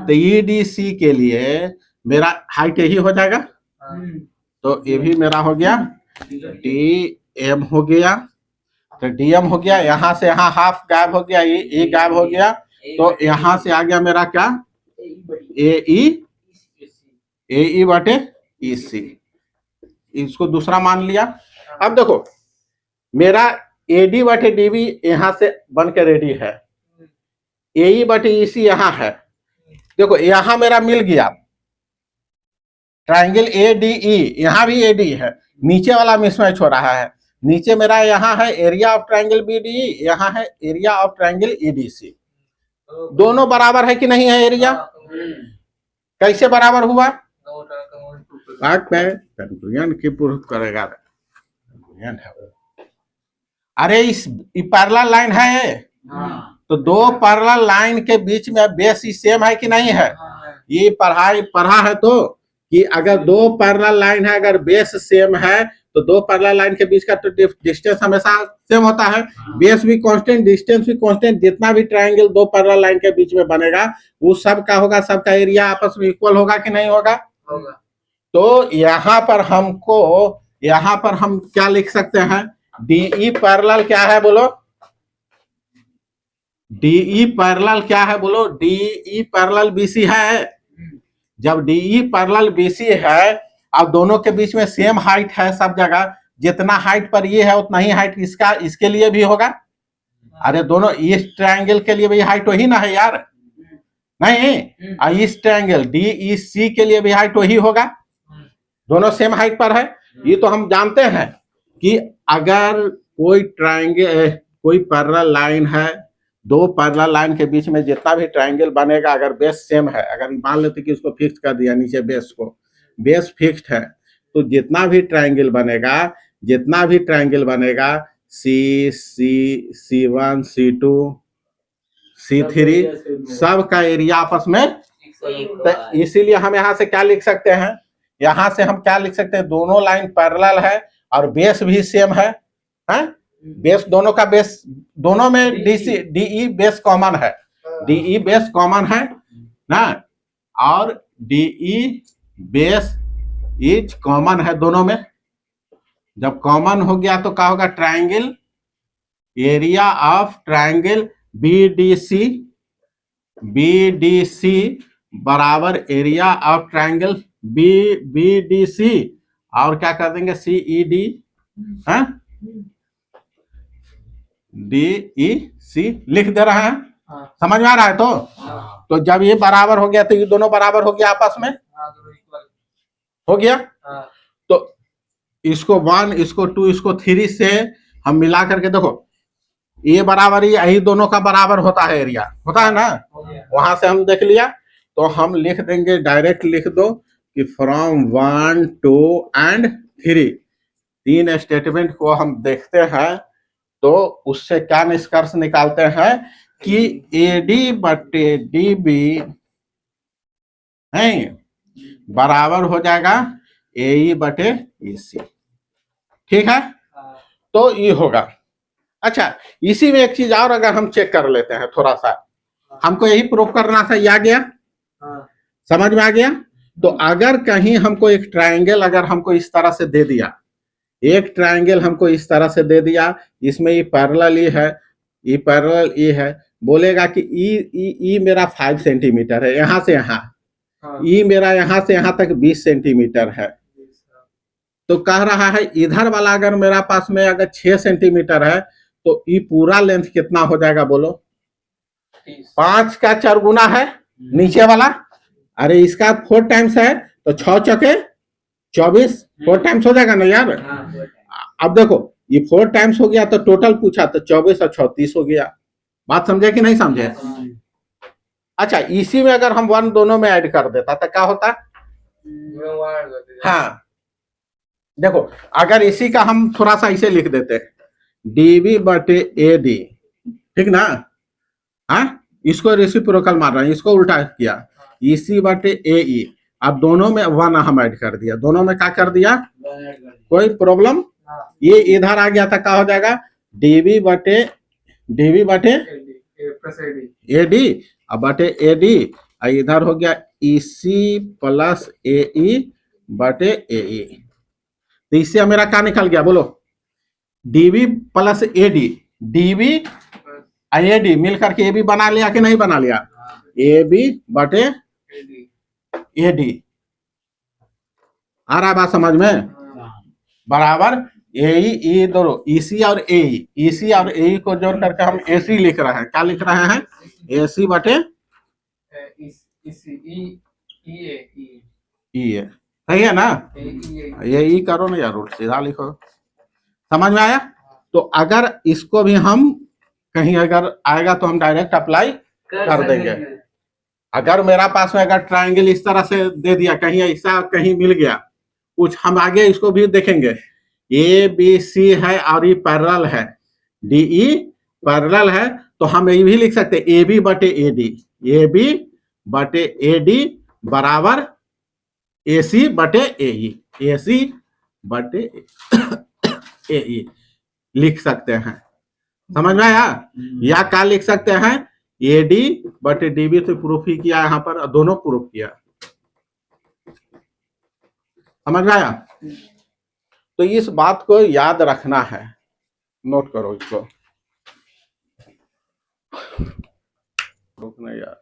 तो ईडीसी के लिए मेरा हाइट यही हो जाएगा, तो ये भी मेरा हो गया डीएम हो गया। तो डीएम हो गया, यहाँ से यहाँ हाफ गायब हो गया, ये गायब हो गया, तो यहाँ से आ गया मेरा क्या एई बटे ईसी, इसको दूसरा मान लिया। अब देखो मेरा एडी बटे डीबी यहाँ से बन के रेडी है, AE बटे EC यहाँ है, देखो यहाँ मेरा मिल गया ट्राइंगल ADE, यहाँ भी AD है, नीचे वाला मिसमैच हो रहा है, नीचे मेरा यहाँ है एरिया ऑफ ट्राइंगल BDE, यहाँ है एरिया ऑफ ट्राइंगल EDC, दोनों बराबर है कि नहीं है एरिया? कैसे बराबर हुआ? कंक्लूजन की प्रूफ करेगा। अरे इस पैरेलल लाइन है, तो दो पैरेलल लाइन के बीच में बेस ही सेम है कि नहीं है? ये पढ़ा है तो कि अगर दो पैरेलल लाइन है, अगर बेस सेम है तो दो पैरेलल लाइन के बीच का तो डिस्टेंस हमेशा सेम होता है, बेस भी कांस्टेंट, डिस्टेंस भी कांस्टेंट, जितना भी ट्रायंगल दो पैरेलल लाइन के बीच में बनेगा वो सब का होगा, सबका एरिया आपस में इक्वल होगा कि नहीं होगा? तो यहाँ पर हम क्या लिख सकते हैं? DE पैरेलल क्या है बोलो? DE पैरेलल क्या है बोलो? DE पैरेलल BC है। जब DE पैरेलल BC है, अब दोनों के बीच में सेम हाइट है सब जगह, जितना हाइट पर ये है उतना ही हाइट इसके लिए भी होगा। अरे दोनों इस ट्रायंगल के लिए भी हाइट वही ना है यार, नहीं इस ट्रायंगल DEC के लिए भी हाइट वही होगा, दोनों सेम हाइट पर है। ये तो हम जानते हैं कि अगर कोई ट्रायंगल, कोई पैरेलल लाइन है, दो पैरेलल लाइन के बीच में जितना भी ट्रायंगल बनेगा, अगर बेस सेम है, अगर मान लेते कि उसको फिक्स कर दिया नीचे बेस को, बेस फिक्स्ड है, तो जितना भी ट्रायंगल बनेगा C1 C2 C3 सब का एरिया आपस में, तो इसीलिए हम यहाँ से क्या लिख सकते हैं? यहाँ से हम क्या लिख सकते हैं? दोनों लाइन पैरेलल है और बेस भी सेम है, बेस दोनों का बेस, दोनों में DE बेस कॉमन है, DE बेस कॉमन है ना, और DE बेस इज कॉमन है दोनों में। जब कॉमन हो गया तो क्या होगा? Triangle area of triangle BDC बराबर एरिया ऑफ ट्रायंगल BDC और क्या कर देंगे? CED DEC लिख दे रहे हैं, समझ में आ रहा है? तो जब ये बराबर हो गया तो ये दोनों बराबर हो गया, आपस में हो गया। तो इसको 1, इसको 2, इसको 3 से हम मिला करके देखो, ये बराबर ही यही दोनों का बराबर होता है, एरिया होता है ना, वहां से हम देख लिया। तो हम लिख देंगे, डायरेक्ट लिख दो कि फ्रॉम 1, 2 एंड 3, 3 स्टेटमेंट को हम देखते हैं तो उससे क्या निष्कर्ष निकालते हैं कि AD बटे DB है बराबर हो जाएगा AE बटे EC, ठीक है? तो ये होगा। अच्छा, इसी में एक चीज और अगर हम चेक कर लेते हैं थोड़ा सा, हमको यही प्रूफ करना था, ये आ गया, समझ में आ गया? तो अगर कहीं हमको एक ट्रायंगल अगर हमको इस तरह से दे दिया, एक ट्रायंगल हमको इस तरह से दे दिया, इसमें ये पैरेलल ये है, ये पैरेलल ये है, बोलेगा कि ई मेरा 5 सेंटीमीटर है यहाँ से यहाँ, ई मेरा यहाँ से यहाँ तक 20 सेंटीमीटर है, तो कह रहा है इधर वाला अगर मेरा पास में अगर 6 सेंटीमीटर है तो ये पूरा लेंथ कितना हो जाएगा बोलो? 5 का 4 गुना है नीचे वाला, अरे इसका 4 टाइम्स है तो 6 चौके 24, 4 टाइम्स हो जाएगा ना यार। अब देखो ये 4 टाइम्स हो गया तो टोटल पूछा तो 24 और 36 हो गया, बात समझे कि नहीं समझे? अच्छा, इसी में अगर हम 1 दोनों में ऐड कर देता तो क्या होता? हाँ देखो, अगर इसी का हम थोड़ा सा इसे लिख देते DB बटे AD, ठीक ना, इसको रेसिप्रोकल मार रहे हैं, इसको उल्टा किया, EC बटे AE, अब दोनों में 1 हम ऐड कर दिया, दोनों में क्या कर दिया? कोई प्रॉब्लम? ये इधर आ गया था, क्या हो जाएगा? DB बटे AD अब बटे AD, इधर हो गया EC प्लस AE बटे AE। तो इससे मेरा क्या निकल गया बोलो? DB plus AD, DB AD मिलकर के AB बना लिया कि नहीं बना लिया? AB बटे AD, आ रहा बात समझ में? बराबर AE दोनों EC और AE को जोड़ करके हम AC लिख रहे हैं, क्या लिख रहे हैं? AC बटे इस ई E है, सही है ना? ए ये ई करो ना यार, उल्टा सीधा लिखो। समझ में आया? तो अगर इसको भी हम कहीं अगर आएगा तो हम डायरेक्ट अप्लाई कर देंगे। अगर मेरा पास में अगर ट्रायंगल इस तरह से दे दिया, कहीं ऐसा कहीं मिल गया कुछ, हम आगे इसको भी देखेंगे। ए बी सी है और ये पैरेलल है, डी ई पैरेलल है, तो हम ये भी लिख सकते हैं ए बी बटे ए डी, ए बी बटे ए डी बराबर ए सी बटे ए ई, ए सी बटे ए ई लिख सकते हैं। समझ में आया? या क्या लिख सकते हैं, ए डी बटे डी बी से प्रूफ ही किया, यहां पर दोनों प्रूफ किया। समझ में आया? तो इस बात को याद रखना है, नोट करो इसको। रुकना यार,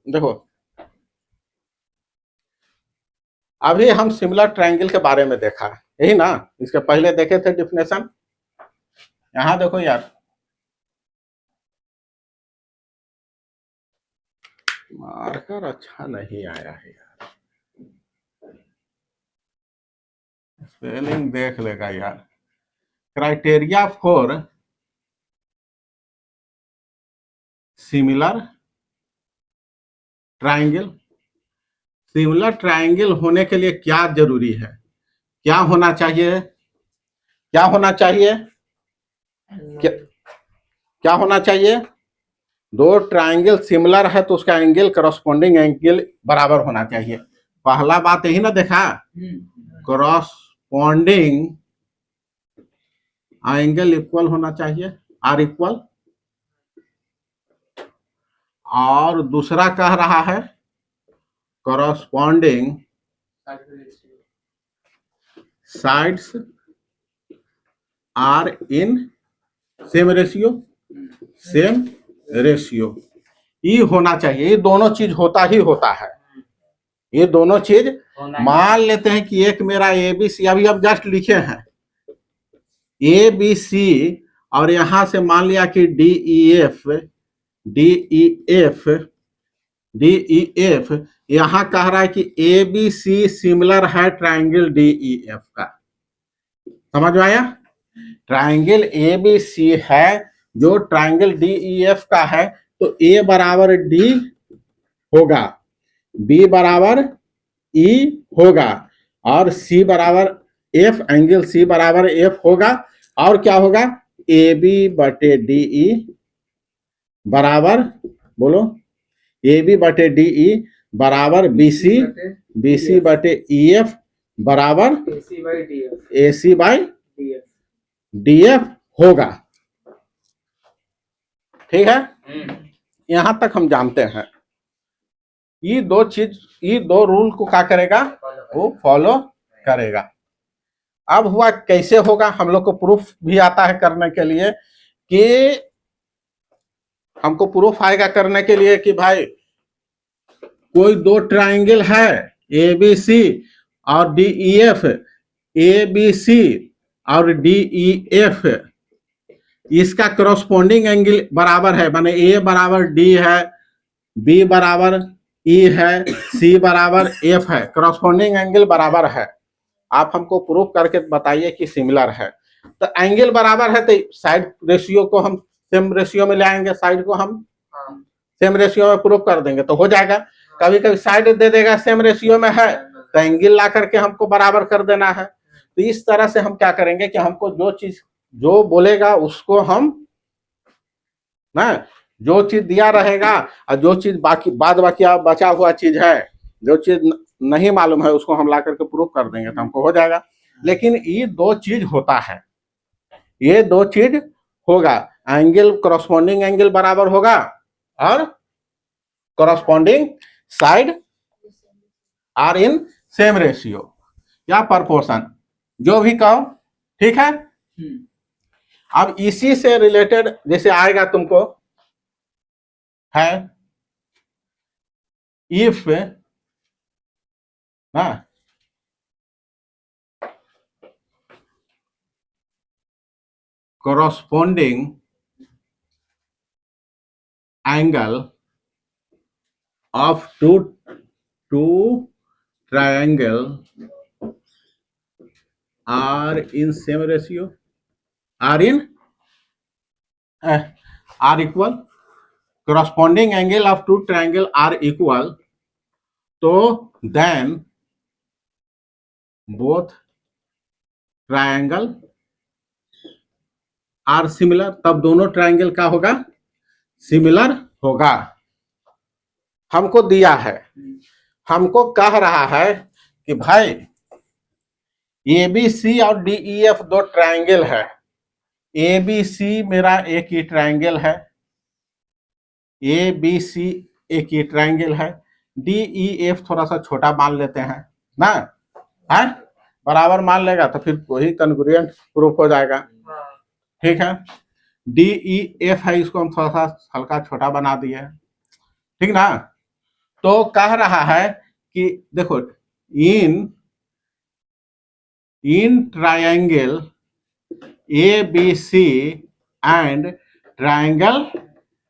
देखो अभी हम सिमिलर ट्रायंगल के बारे में देखा, यही ना? इसके पहले देखे थे डिफिनेशन। यहां देखो यार, मार्कर अच्छा नहीं आया है यार, स्पेलिंग देख लेगा यार। Criteria for similar triangle, similar triangle होने के लिए क्या जरूरी है, क्या होना चाहिए, क्या होना चाहिए, क्या होना चाहिए? दो ट्रायंगल सिमिलर है तो उसका एंगल करस्पॉन्डिंग एंगल बराबर होना चाहिए। पहला बात यही ना देखा, करस्पॉन्डिंग एंगल इक्वल होना चाहिए, आर इक्वल। और दूसरा कह रहा है corresponding sides are in same ratio, same ratio. ये होना चाहिए, ये दोनों चीज होता ही होता है, ये दोनों चीज। मान लेते हैं कि एक मेरा ए बी सी, अभी अब जस्ट लिखे हैं ए बी सी, और यहां से मान लिया कि D E F, D E F, D E F, यहां कह रहा है कि ए बी सी सिमिलर है ट्रायंगल डी ई एफ का। समझ में आया? ट्रायंगल ए बी सी है जो ट्रायंगल डी ई एफ का है, तो ए बराबर डी होगा, बी बराबर ई होगा, और सी बराबर एफ, एंगल सी बराबर एफ होगा। और क्या होगा, ए बी बटे डी ई बराबर, बोलो, ए बी बटे डी ई बराबर बी सी बटे ई एफ बराबर ए सी बाई डी एफ होगा। ठीक है, यहां तक हम जानते हैं। ये दो चीज, ये दो रूल को क्या करेगा, वो फॉलो करेगा। अब हुआ कैसे होगा, हम लोग को प्रूफ भी आता है करने के लिए, कि हमको प्रूफ आएगा करने के लिए कि भाई कोई दो ट्रायंगल है ए बी सी और D E F, A B C और डी ई एफ, इसका करस्पॉन्डिंग एंगल बराबर है, माने ए बराबर डी है, बी बराबर ई है, सी बराबर एफ है, करस्पॉन्डिंग एंगल बराबर है। आप हमको प्रूफ करके बताइए कि सिमिलर है। तो एंगल बराबर है तो साइड रेशियो को हम सेम रेशियो में ले आएंगे, साइड को हम सेम रेशियो में प्रूफ कर देंगे तो हो जाएगा। कभी कभी साइड दे देगा सेम रेशियो में है तो एंगल ला करके हमको बराबर कर देना है। तो इस तरह से हम क्या करेंगे कि हमको जो चीज जो बोलेगा उसको हम ना, जो चीज दिया रहेगा और जो चीज बाकी बाद बाकी बचा हुआ चीज है, जो चीज नहीं मालूम है उसको हम ला करके प्रूफ कर देंगे तो हमको हो जाएगा। लेकिन ये दो चीज होता है, ये दो चीज होगा, एंगल करस्पॉन्डिंग एंगल बराबर होगा और corresponding side are in same ratio या प्रपोर्शन, जो भी कहो। ठीक है, अब इसी से रिलेटेड जैसे आएगा तुमको है इफ ना, corresponding angle of two triangle are in same ratio, are equal. Corresponding angle of two triangle are equal, तो then both triangle are similar, तब दोनों ट्रायंगल का होगा सिमिलर होगा। हमको दिया है, हमको कह रहा है कि भाई ABC और DEF दो ट्रायंगल है। ABC मेरा एक ही ट्रायंगल है, ABC एक ही ट्रायंगल है, DEF थोड़ा सा छोटा मान लेते हैं ना, है बराबर मान लेगा तो फिर वही कन्ग्रुएंट प्रूफ हो जाएगा। ठीक है, DEF है, इसको हम थोड़ा सा हल्का छोटा बना दिए, ठीक ना। तो कह रहा है कि देखो in triangle ABC and triangle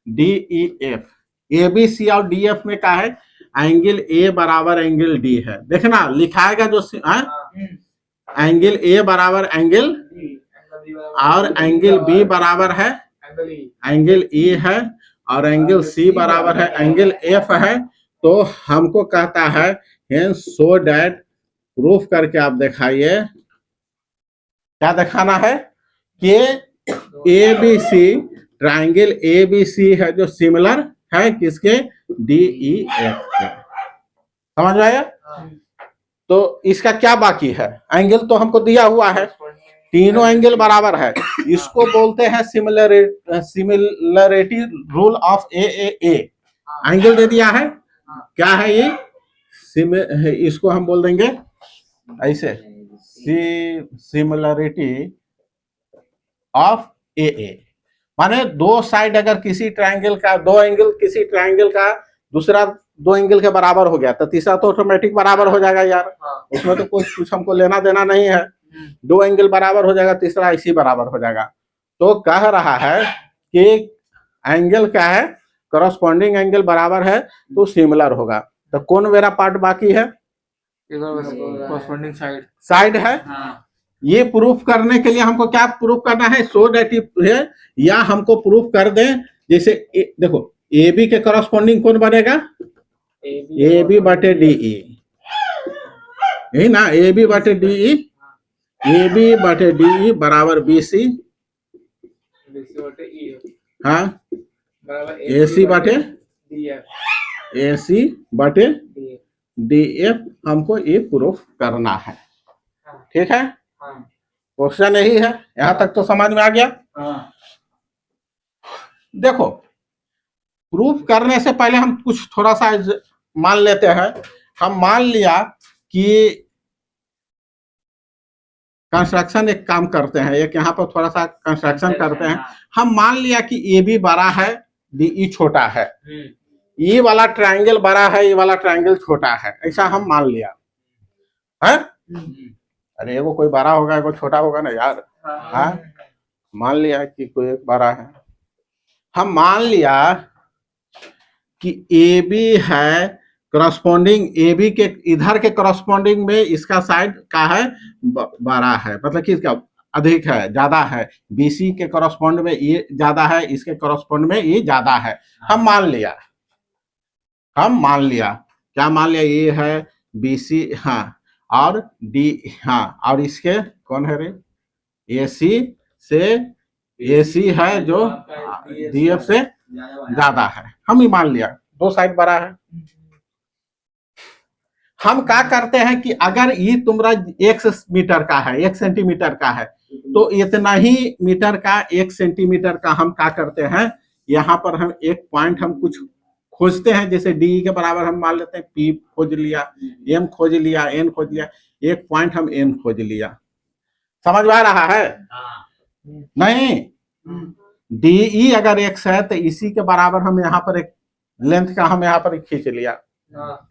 DEF, ABC और DF में क्या है, एंगल A बराबर एंगल D है। देखना लिखाएगा जो एंगल A बराबर एंगल और एंगल B बराबर है एंगल E है और एंगल C बराबर है एंगल F है। तो हमको कहता है हेंस सो दैट, प्रूफ करके आप दिखाइए, क्या दिखाना है कि ABC ट्रायंगल ABC है जो सिमिलर है किसके, DEF के। समझ में आया। तो इसका क्या बाकी है, एंगल तो हमको दिया हुआ है, तीनों एंगल बराबर है, इसको बोलते हैं similarity rule of AAA। Angle दे दिया है, क्या है ये, इसको हम बोल देंगे ऐसे, सिमिलरिटी ऑफ AA। माने दो साइड अगर किसी ट्रायंगल का, दो एंगल किसी ट्रायंगल का दूसरा दो एंगल के बराबर हो गया तो तीसरा तो ऑटोमेटिक बराबर हो जाएगा यार, उसमें तो कुछ हमको लेना देना नहीं है। दो एंगल बराबर हो जाएगा, तीसरा इसी बराबर हो जाएगा। तो कह रहा है कि एंगल क्या है, करस्पॉन्डिंग एंगल बराबर है तो सिमिलर होगा। तो कौन मेरा पार्ट बाकी है, corresponding साइड है। ये प्रूफ करने के लिए हमको क्या प्रूफ करना है, सो दैट है, या हमको प्रूफ कर दें जैसे देखो AB के करस्पॉन्डिंग कौन बनेगा, AB बटे DE, यही ना, AB बटे DE, AB बटे DE बराबर BC, हाँ AC बटे AC बटे DF, हमको ये प्रूफ करना है। ठीक है, क्वेश्चन यही है, यहां तक तो समझ में आ गया। देखो प्रूफ करने से पहले हम कुछ थोड़ा सा मान लेते हैं। हम मान लिया कि कंस्ट्रक्शन एक काम करते हैं, एक यहाँ पर थोड़ा सा कंस्ट्रक्शन करते हैं। हम मान लिया कि AB बड़ा है, DE छोटा है, ये वाला ट्रायंगल बड़ा है, ये वाला ट्रायंगल छोटा है, ऐसा हम मान लिया है। अरे एगो कोई बड़ा होगा एगो छोटा होगा ना यार, हाँ मान लिया कि कोई एक बड़ा है। हम मान लिया कि AB है, करस्पॉन्डिंग AB के इधर के करस्पॉन्डिंग में इसका साइड का है बड़ा है, मतलब कि इसका अधिक है, ज्यादा है। BC के करस्पॉन्ड में ये ज्यादा है, इसके करस्पॉन्ड में ये ज्यादा है। हम मान लिया क्या मान लिया, ये है BC, हाँ, और D, हाँ, और इसके कौन है रे, AC से AC है जो DF से ज्यादा है। हम ही मान लिया दो साइड बड़ा है। हम क्या करते हैं कि अगर ये तुम्हारा 1 मीटर का है, 1 सेंटीमीटर का है, तो इतना ही मीटर का 1 सेंटीमीटर का हम क्या करते हैं, यहाँ पर हम एक पॉइंट हम कुछ खोजते हैं, जैसे D के बराबर हम मान लेते हैं, P खोज लिया, M खोज लिया, N खोज लिया, एक पॉइंट हम N खोज लिया। समझ में आ रहा है नहीं, DE अगर X है तो इसी के बराबर हम यहाँ पर एक लेंथ का हम यहाँ पर खींच लिया,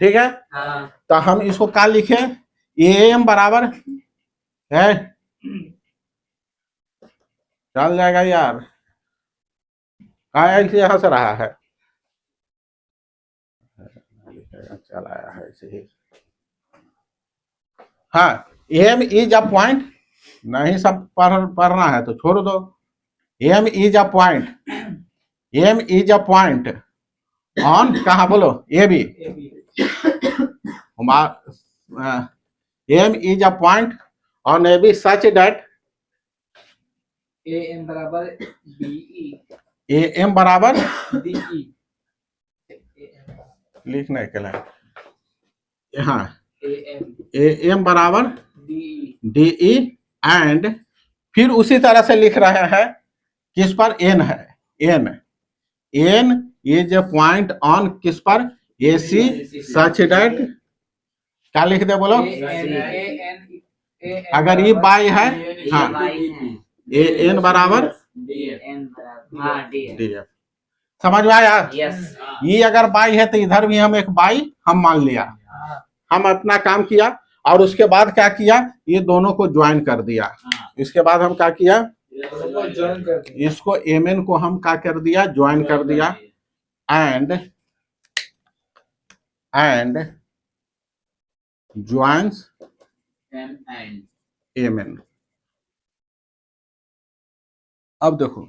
ठीक है। तो हम इसको क्या लिखे, AM बराबर है चल जाएगा यार, कहाँ ऐसे यहाँ से रहा है, चल आया है ऐसे ही। हाँ, एम इज अ पॉइंट, नहीं सब पढ़ना है तो छोड़ दो। M is a point, M is a point on, कहा बोलो, A B, M is a point on A B such that A M बराबर बी ई ए एम बराबर डी ई, लिखने के लिए, हाँ, ए ए एम बराबर डी डी ई, एंड फिर उसी तरह से लिख रहे हैं किस पर, एन है, N, N is a point on किस पर, ए सी सच दैट, क्या लिख दे बोलो, अगर ये बाई है, हाँ, ए एन बराबर डी एफ, समझ में आया। ये अगर बाई है तो इधर भी हम एक बाई हम मान लिया, हम अपना काम किया, और उसके बाद क्या किया, ये दोनों को ज्वाइन कर दिया। इसके बाद हम क्या किया, इसको एम एन को हम क्या कर दिया, ज्वाइन कर दिया, एंड ज्वाइंस एम एन। अब देखो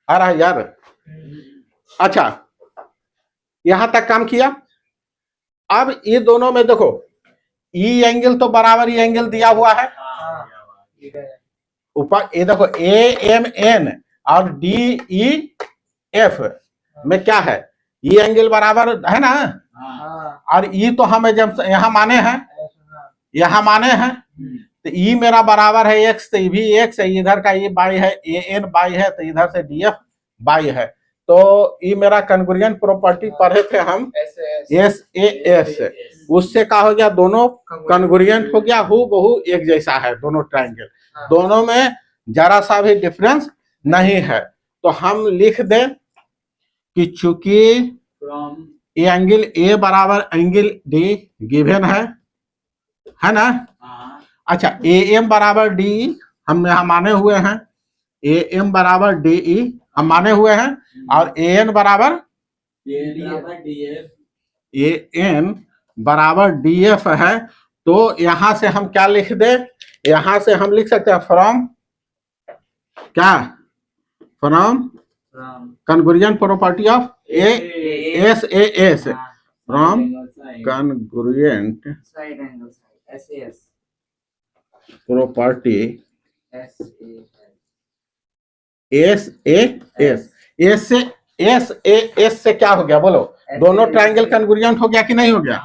आ रहा है यार, अच्छा यहां तक काम किया। अब ये दोनों में देखो, ई एंगल तो बराबर ये एंगल दिया हुआ है ऊपर, ये देखो ए एम एन और डी ई एफ में क्या है, ये एंगल बराबर है ना, और ई तो हमें जब यहाँ माने हैं, यहाँ माने हैं, तो ई मेरा बराबर है एक्स, तो भी एक्स है, इधर का ये बाई है, ए एन बाई है, तो इधर से डी एफ बाई है, तो ये मेरा कन्ग्रुएंट प्रॉपर्टी पढ़े थे हम, एस ए एस, उससे क्या हो गया, दोनों कन्ग्रुएंट हो गया, हु बहु एक जैसा है दोनों ट्रायंगल, दोनों में जरा सा भी डिफरेंस नहीं है। तो हम लिख दे कि चूंकि ये एंगल ए बराबर एंगल डी गिवन है ना, अच्छा ए एम बराबर डी हम यहाँ माने हुए हैं, ए एम बराबर डी ई हम माने हुए हैं, और ए एन बराबर ए एन बराबर डी एफ है। तो यहां से हम क्या लिख दे, यहां से हम लिख सकते हैं फ्रॉम क्या, from congruent property of A S A S, from congruent property S A S, S A S से क्या हो गया बोलो, दोनों ट्रायंगल कन्ग्रुएंट हो गया कि नहीं हो गया,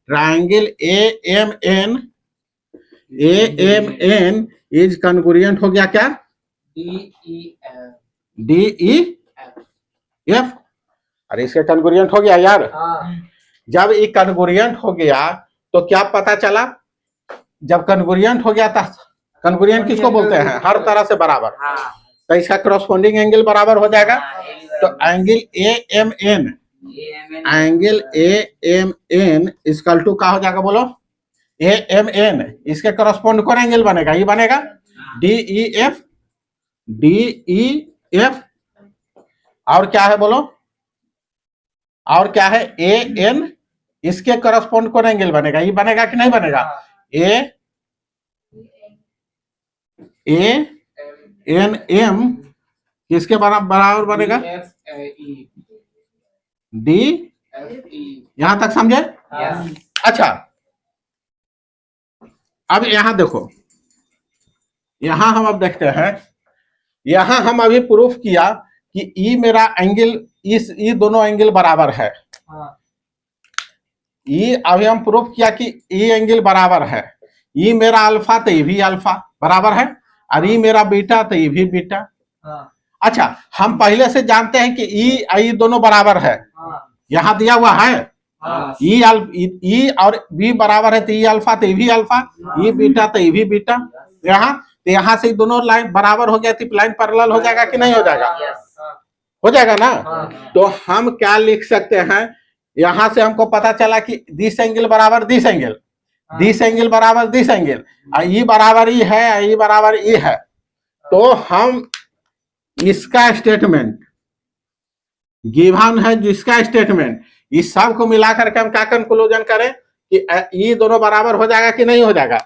triangle A M N is congruent हो गया क्या, डी ई एफ, अरे इसके कन्ग्रुएंट हो गया यार। जब ये कन्ग्रुएंट हो गया तो क्या पता चला, जब कन्ग्रुएंट हो गया था, कन्ग्रुएंट किसको बोलते हैं, हर तरह से बराबर, तो इसका करस्पॉन्डिंग एंगल बराबर हो जाएगा। तो angle A M N, angle A M N equal to क्या हो जाएगा बोलो, ए एम एन, इसके करस्पॉन्ड कौन एंगल बनेगा, ये बनेगा डी ई एफ, और क्या है बोलो, और क्या है ए एन, इसके करस्पॉन्ड कौन एंगल बनेगा, ये बनेगा कि नहीं बनेगा, ए एन एम किसके बराबर बनेगा, डी, यहां तक समझे। अच्छा अब यहां देखो, यहां हम अब देखते हैं, यहां हम अभी प्रूफ किया कि ई मेरा एंगल, इस ई दोनों एंगल बराबर है, ई अभी हम प्रूफ किया कि ई एंगल बराबर है, ई मेरा अल्फा तो ये भी अल्फा बराबर है, और ई मेरा बीटा तो ये भी बीटा। अच्छा हम पहले से जानते हैं कि ई दोनों बराबर है, यहाँ दिया हुआ है, ई और बी बराबर है, तो ई अल्फा तो ये भी अल्फा, ई बीटा तो ये भी बीटा, यहाँ से दोनों लाइन बराबर हो गया, तो लाइन पैरेलल हो जाएगा कि नहीं हो जाएगा, हो जाएगा ना। तो हम क्या लिख सकते हैं, यहां से हमको पता चला कि दिस एंगल बराबर दिस एंगल, दिस एंगल बराबर दिस एंगल, ई बराबर ई है, ई बराबर ई है, तो हम इसका स्टेटमेंट गिवन है, जिसका स्टेटमेंट, इस सब को मिलाकर के हम क्या कंक्लूजन करें कि ये दोनों बराबर हो जाएगा कि नहीं हो जाएगा।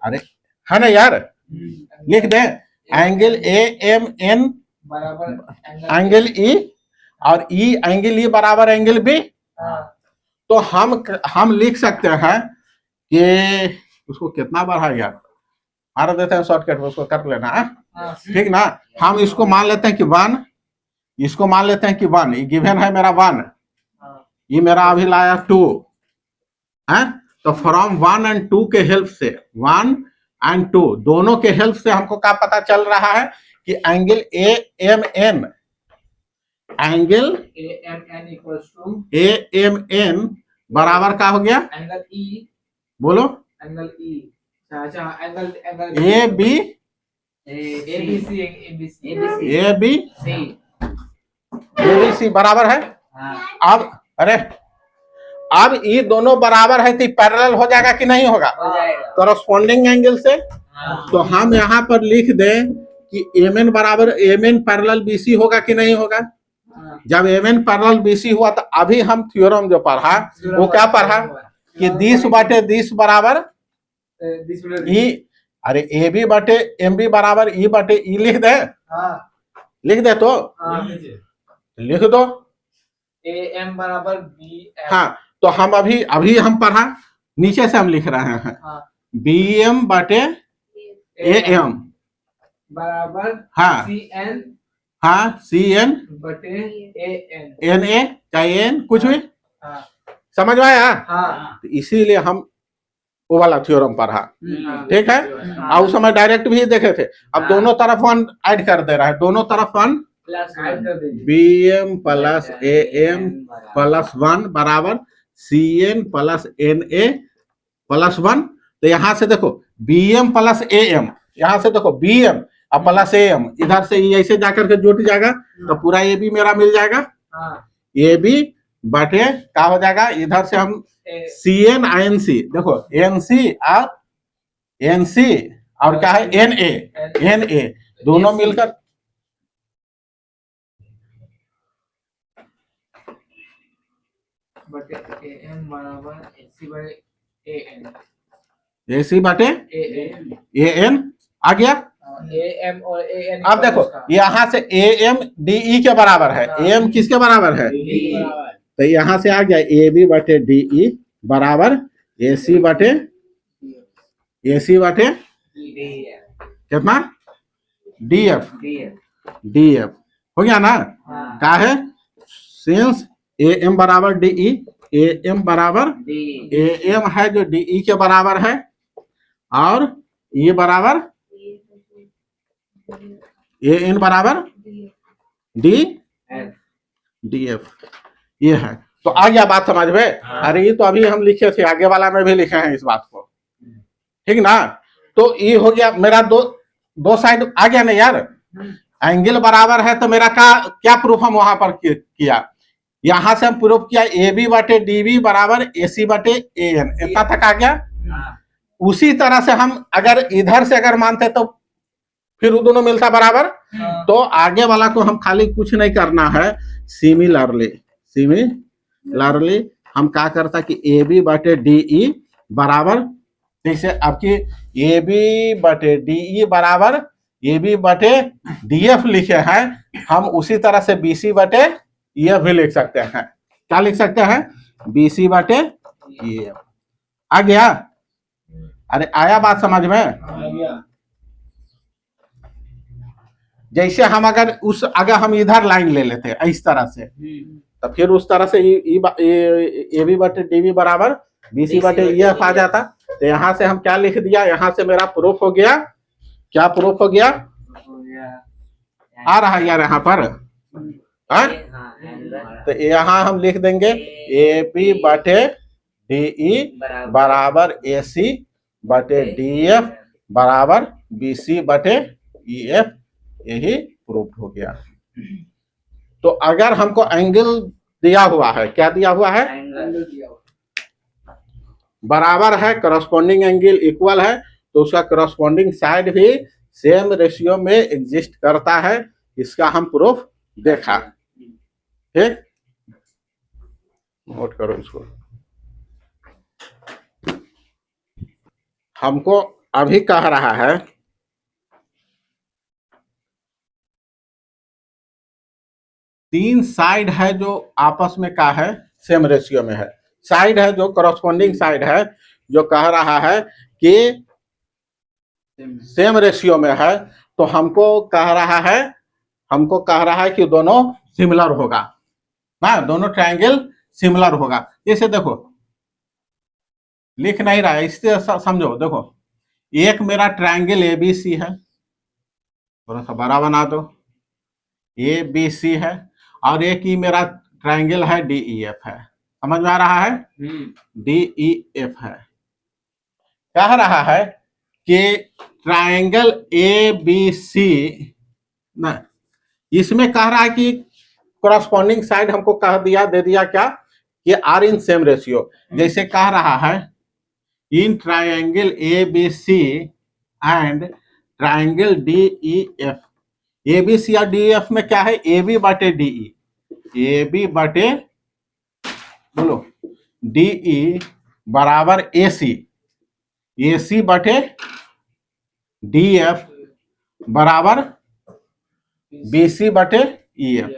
अरे है ना यार, लिख दे एंगल ए एम एन बराबर एंगल ई और ई एंगल ई बराबर एंगल बी। तो हम लिख सकते हैं कि उसको कितना बढ़ा यार, मार देते हैं शॉर्टकट में, उसको कर लेना है, ठीक ना। हम इसको मान लेते हैं कि 1, इसको मान लेते हैं कि 1, ये गिवन है मेरा 1, ये मेरा अभी लाया 2 है। तो फ्रॉम 1 and 2 के हेल्प से, 1 and 2 दोनों के हेल्प से हमको क्या पता चल रहा है कि angle A M N, angle A M N बराबर क्या हो गया, एंगल ई, बोलो एंगल ई, अच्छा angle A B A B C A B C बराबर है। अब अरे अब ये दोनों बराबर है तो पैरेलल हो जाएगा कि नहीं होगा, करस्पॉन्डिंग एंगल से। तो हम यहाँ पर लिख दें कि एम एन बराबर M N parallel B C होगा कि नहीं होगा। जब M N parallel B C हुआ तो अभी हम थ्योरम जो पढ़ा वो क्या पढ़ा कि 20/20 बराबर ई, अरे ए बी बटे एम बी बराबर ई बटे ई लिख दे, लिख दे तो लिख दो ए एम बराबर बी एम। हाँ, तो हम अभी हम पढ़ा, नीचे से हम लिख रहे हैं बी एम बटे ए एम बराबर हाँ सी एन हाँ सी एन बटे ए एन एन ए चाहे एन कुछ भी, हाँ समझ में आया। हाँ तो इसीलिए हम वो वाला थ्योरम पढ़ा, ठीक है। और उस समय डायरेक्ट भी देखे थे, अब दोनों तरफ 1 ऐड कर दे रहा है, दोनों तरफ 1, प्लस ऐड कर दीजिए, B M plus A M plus 1 बराबर C N plus N A plus 1। तो यहां से देखो B M plus A M, यहां से देखो बी एम और प्लस ए एम, इधर से ऐसे जाकर के जुट जाएगा तो पूरा ए बी मेरा मिल जाएगा। ए बी बटे क्या हो जाएगा, इधर से हम C N I N C, देखो एन सी और क्या है एन ए दोनों मिलकर बटे ए एम बराबर एसी बटे ए एन, ए सी बटे ए एन आ गया। ए एम और ए एन। अब देखो यहाँ से ए एम डी ई के बराबर है, ए एम किसके बराबर है, तो यहाँ से आ गया ए बी बटे डी ई बराबर ए सी बटे कितना डी एफ हो गया ना। क्या है सिंस ए एम बराबर डी ई, ए एम बराबर ए एम है जो डी ई के बराबर है और ये बराबर ए एन बराबर डी एफ, ये है। तो आ गया बात समझ में। अरे ये तो अभी हम लिखे थे, आगे वाला में भी लिखे हैं इस बात को, ठीक ना। तो ये हो गया मेरा दो साइड आ गया ना यार। एंगल बराबर है तो मेरा क्या प्रूफ हम वहां पर किया, यहां से हम प्रूफ किया ए बी बटे डी बी बराबर ए सी बटे ए एन, इतना तक आ गया। उसी तरह से हम अगर इधर से अगर मानते तो फिर वो दोनों मिलता बराबर। तो आगे वाला को हम खाली कुछ नहीं करना है, सिमिलरली हम क्या करता कि ए बी बटे डी ई बराबर, जैसे आपकी ए बी बटे डी ई बराबर ए बी बटे डी एफ लिखे हैं, हम उसी तरह से बी सी बटे ई एफ भी लिख सकते हैं। क्या लिख सकते हैं, बी सी बटे ई एफ। आ गया, अरे आया बात समझ में। जैसे हम अगर हम इधर लाइन ले लेते इस तरह से, तो फिर उस तरह से ए बी बटे डी बी बराबर बी सी बटे ई एफ आ जाता। तो यहाँ से हम क्या लिख दिया, यहाँ से मेरा प्रूफ हो गया, क्या प्रूफ हो गया, आ रहा है यार यहाँ पर। तो यहाँ हम लिख देंगे ए पी बटे डी ई बराबर ए सी बटे डी एफ बराबर बी सी बटे ई एफ, यही प्रूफ हो गया। तो अगर हमको एंगल दिया हुआ है, क्या दिया हुआ है, बराबर है, करस्पॉन्डिंग एंगल इक्वल है, तो उसका करस्पॉन्डिंग साइड भी सेम रेशियो में एग्जिस्ट करता है, इसका हम प्रूफ देखा। ठीक, नोट करो इसको। हमको अभी कह रहा है तीन साइड है जो आपस में का है, सेम रेशियो में है। साइड है जो करस्पॉन्डिंग साइड है, जो कह रहा है कि सेम रेशियो में है, तो हमको कह रहा है कि दोनों सिमिलर होगा ना, दोनों ट्रायंगल सिमिलर होगा। जैसे देखो, लिख नहीं रहा है, इससे समझो। देखो, एक मेरा ट्रायंगल एबीसी है, थोड़ा सा बड़ा बना दो, एबीसी है, और एक ही मेरा ट्रायंगल है डीईएफ है। समझ में आ रहा है? डीईएफ है। कह रहा है कि ट्रायंगल एबीसी ना, इसमें कह रहा है कि कॉरस्पॉन्डिंग साइड हमको कह दिया, दे दिया क्या, कि आर इन सेम रेशियो। जैसे कह रहा है in triangle ABC and triangle DEF. ABC और डीईएफ में क्या है, एबी बटे डीई, एबी बटे बोलो डीई बराबर एसी, एसी बटे डीएफ बराबर बीसी बटे ईएफ।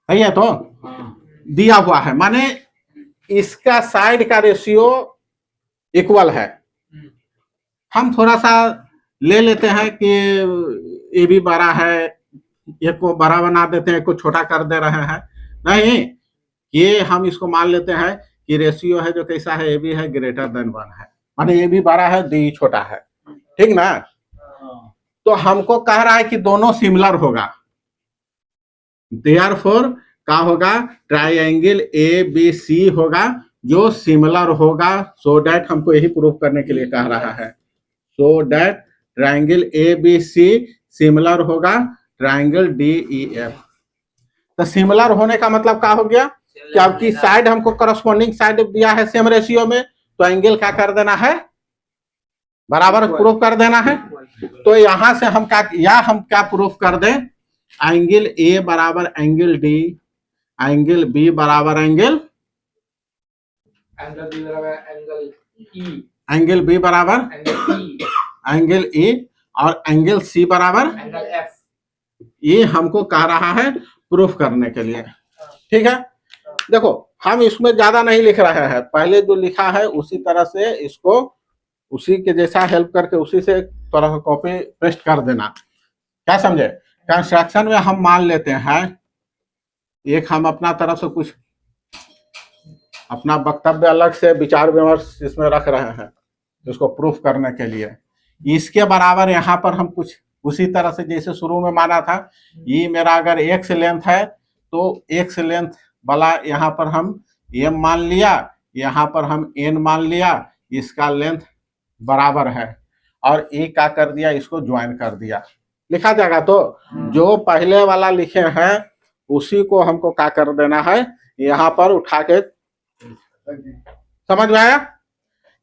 सही है? तो दिया हुआ है, माने इसका साइड का रेशियो इक्वल है। हम थोड़ा सा ले लेते हैं कि ए भी बड़ा है, एक को बड़ा बना देते हैं, एक को छोटा कर दे रहे हैं। नहीं, ये हम इसको मान लेते हैं कि रेशियो है जो कैसा है, ए बी है ग्रेटर देन 1 है, माने ए बी बड़ा है, डी छोटा है। ठीक ना? तो हमको कह रहा है कि दोनों सिमिलर होगा, देयरफॉर क्या होगा, ट्रायंगल ए बी सी होगा जो सिमिलर होगा। सो दैट हमको यही प्रूफ करने के लिए कह रहा है, so that triangle A B C similar होगा ट्रायंगल डी ई एफ। तो सिमिलर होने का मतलब क्या हो गया कि आपकी साइड हमको करस्पॉन्डिंग साइड दिया है सेम रेशियो में, तो एंगल क्या कर देना है, बराबर प्रूफ कर देना है। तो यहां से हम क्या प्रूफ कर दें, एंगल ए बराबर एंगल डी, एंगल बी बराबर एंगल एंगल बी बराबर एंगल ई, और एंगल सी बराबर एंगल एफ। ये हमको कह रहा है प्रूफ करने के लिए। ठीक है? देखो, हम इसमें ज्यादा नहीं लिख रहे हैं, पहले जो लिखा है उसी तरह से इसको उसी के जैसा हेल्प करके उसी से थोड़ा सा कॉपी पेस्ट कर देना। क्या समझे? कंस्ट्रक्शन में हम मान लेते हैं, एक हम अपना तरफ से कुछ अपना वक्तव्य अलग से विचार विमर्श इसमें रख रहे हैं इसको प्रूफ करने के लिए। इसके बराबर यहाँ पर हम कुछ उसी तरह से जैसे शुरू में माना था, ये मेरा अगर एक्स लेंथ है तो एक्स लेंथ वाला यहाँ पर हम एम मान लिया, यहाँ पर हम एन मान लिया, इसका लेंथ बराबर है, और ए क्या कर दिया, इसको ज्वाइन कर दिया। लिखा जाएगा। तो जो पहले वाला लिखे हैं उसी को हमको क्या कर देना है, यहाँ पर उठा के, समझ में आया?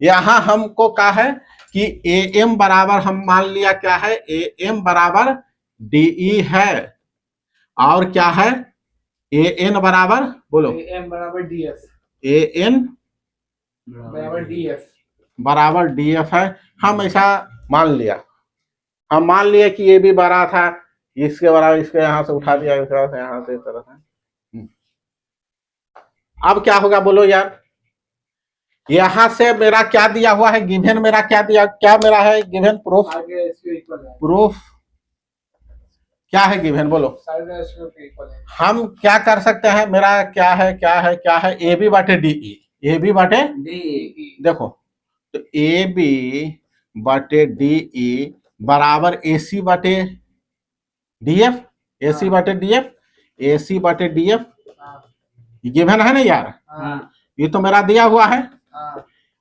यहाँ हमको क्या है कि ए एम बराबर हम मान लिया क्या है, ए एम बराबर डीई है, और क्या है, ए एन बराबर बोलो, ए एम बराबर डीएफ, ए एन बराबर डीएफ बराबर डीएफ है। हम ऐसा मान लिया, हम मान लिए कि ये भी बड़ा था, इसके बराबर इसके यहाँ से उठा दिया, इस तरह से यहाँ से इस तरह से। अब क्या होगा बोलो यार, यहां से मेरा क्या दिया हुआ है, गिवन मेरा क्या दिया, क्या मेरा है गिवन, प्रूफ, प्रूफ क्या है गिवन बोलो। हम क्या कर सकते हैं, मेरा क्या है, ए बी बटे डीई, ए बी बटे डीई। देखो, तो ए बी बटे डीई बराबर ए सी बटे डीएफ, ए सी बटे डीएफ, ए सी बटे डीएफ गिवन है ना यार। ये तो मेरा दिया हुआ है।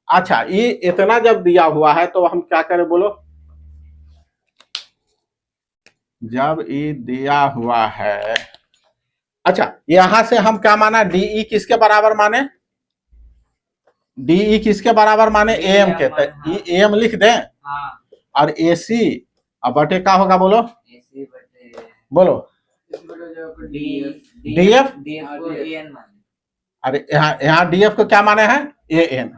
अच्छा, ये इतना जब दिया हुआ है तो हम क्या करें बोलो, जब ये दिया हुआ है, अच्छा यहां से हम क्या माना, डीई किसके बराबर माने, डीई किसके बराबर माने, एम के, तो एम लिख दें। और AC अब बटे क्या होगा बोलो, AC बटे बोलो DF। DF को AN मान अरे यहाँ DF को क्या माने हैं, AN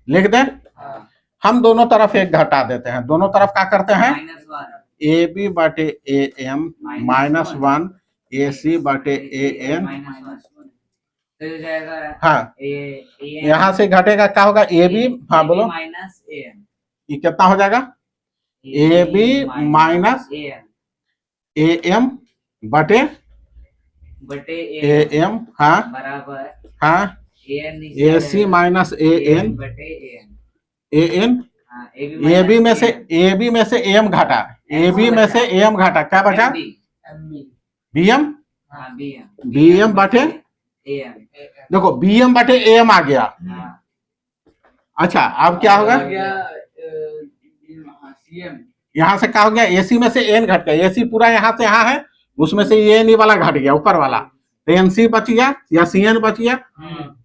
लिख दें। हाँ हम दोनों तरफ एक घटा देते हैं, दोनों तरफ क्या करते हैं, -1 AB बटे AM -1 AC बटे AN। तो हो जाएगा हाँ AN यहाँ से घटेगा क्या होगा, AB। हाँ बोलो, माइनस AN ये कितना हो जाएगा, AB माइनस AM बटे बटे AM। हाँ बराबर हाँ AN AC माइनस AN बटे AN। AN। हाँ, AB में से AM घटा, AB में से AM घटा, क्या बचा, BM। हाँ BM BM बटे AM। देखो BM बटे AM आ गया। हाँ अच्छा अब क्या होगा, यहाँ से क्या हो गया, AC में से N घट गया, AC पूरा यहाँ से यहाँ है, उसमें से ये NE वाला घट गया ऊपर वाला, तो NC बच गया या CN बच गया,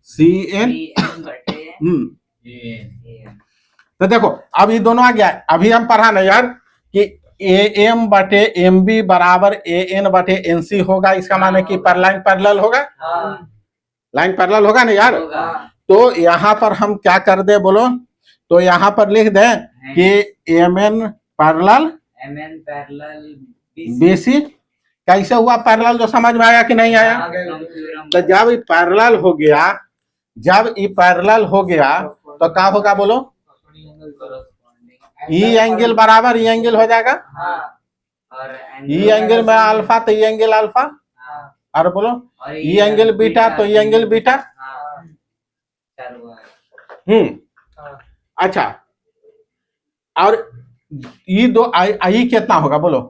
CN। BM बटे AN। तो देखो अब ये दोनों आ गया। अभी हम पढ़ा ना यार कि AM बटे MB बराबर AN बटे NC होगा, इसका माने कि पर लाइन पैरेलल होगा, लाइन पैरेलल होगा ना यार। तो यहाँ पर हम क्या कर दे बोलो, तो यहाँ पर लिख दे कि MN पैरेलल BC। कैसे हुआ पैरेलल, जो समझ में आया कि नहीं आया। तो जब ये पैरेलल हो गया, जब ये पैरेलल हो गया तो क्या होगा बोलो, ई एंगल बराबर ई एंगल हो जाएगा, ई एंगल में अल्फा तो ई एंगल अल्फा, और बोलो ई एंगल बीटा तो ई एंगल बीटा। अच्छा और ये दो आई कितना होगा बोलो,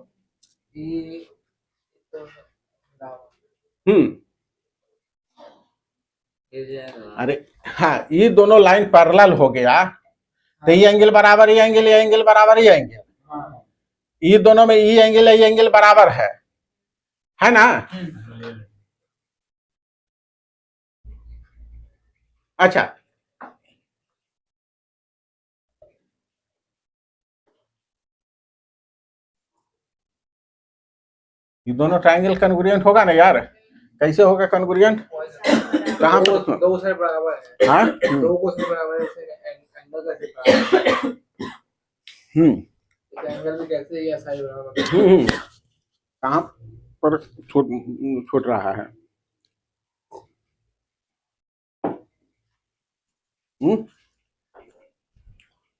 अरे हाँ ये दोनों लाइन पैरेलल हो गया, तो ये एंगल बराबर ये एंगल, ये एंगल बराबर ये एंगल, ये दोनों में ये एंगल बराबर है ना। अच्छा ये दोनों ट्रायंगल कन्ग्रुएंट होगा ना यार, कैसे होगा कन्ग्रुएंट, कहाँ दो साइड बराबर है, हाँ दो को साइड बराबर है, एंगल का साइड एंगल भी कैसे या साइड बराबर कहाँ पर छूट रहा है।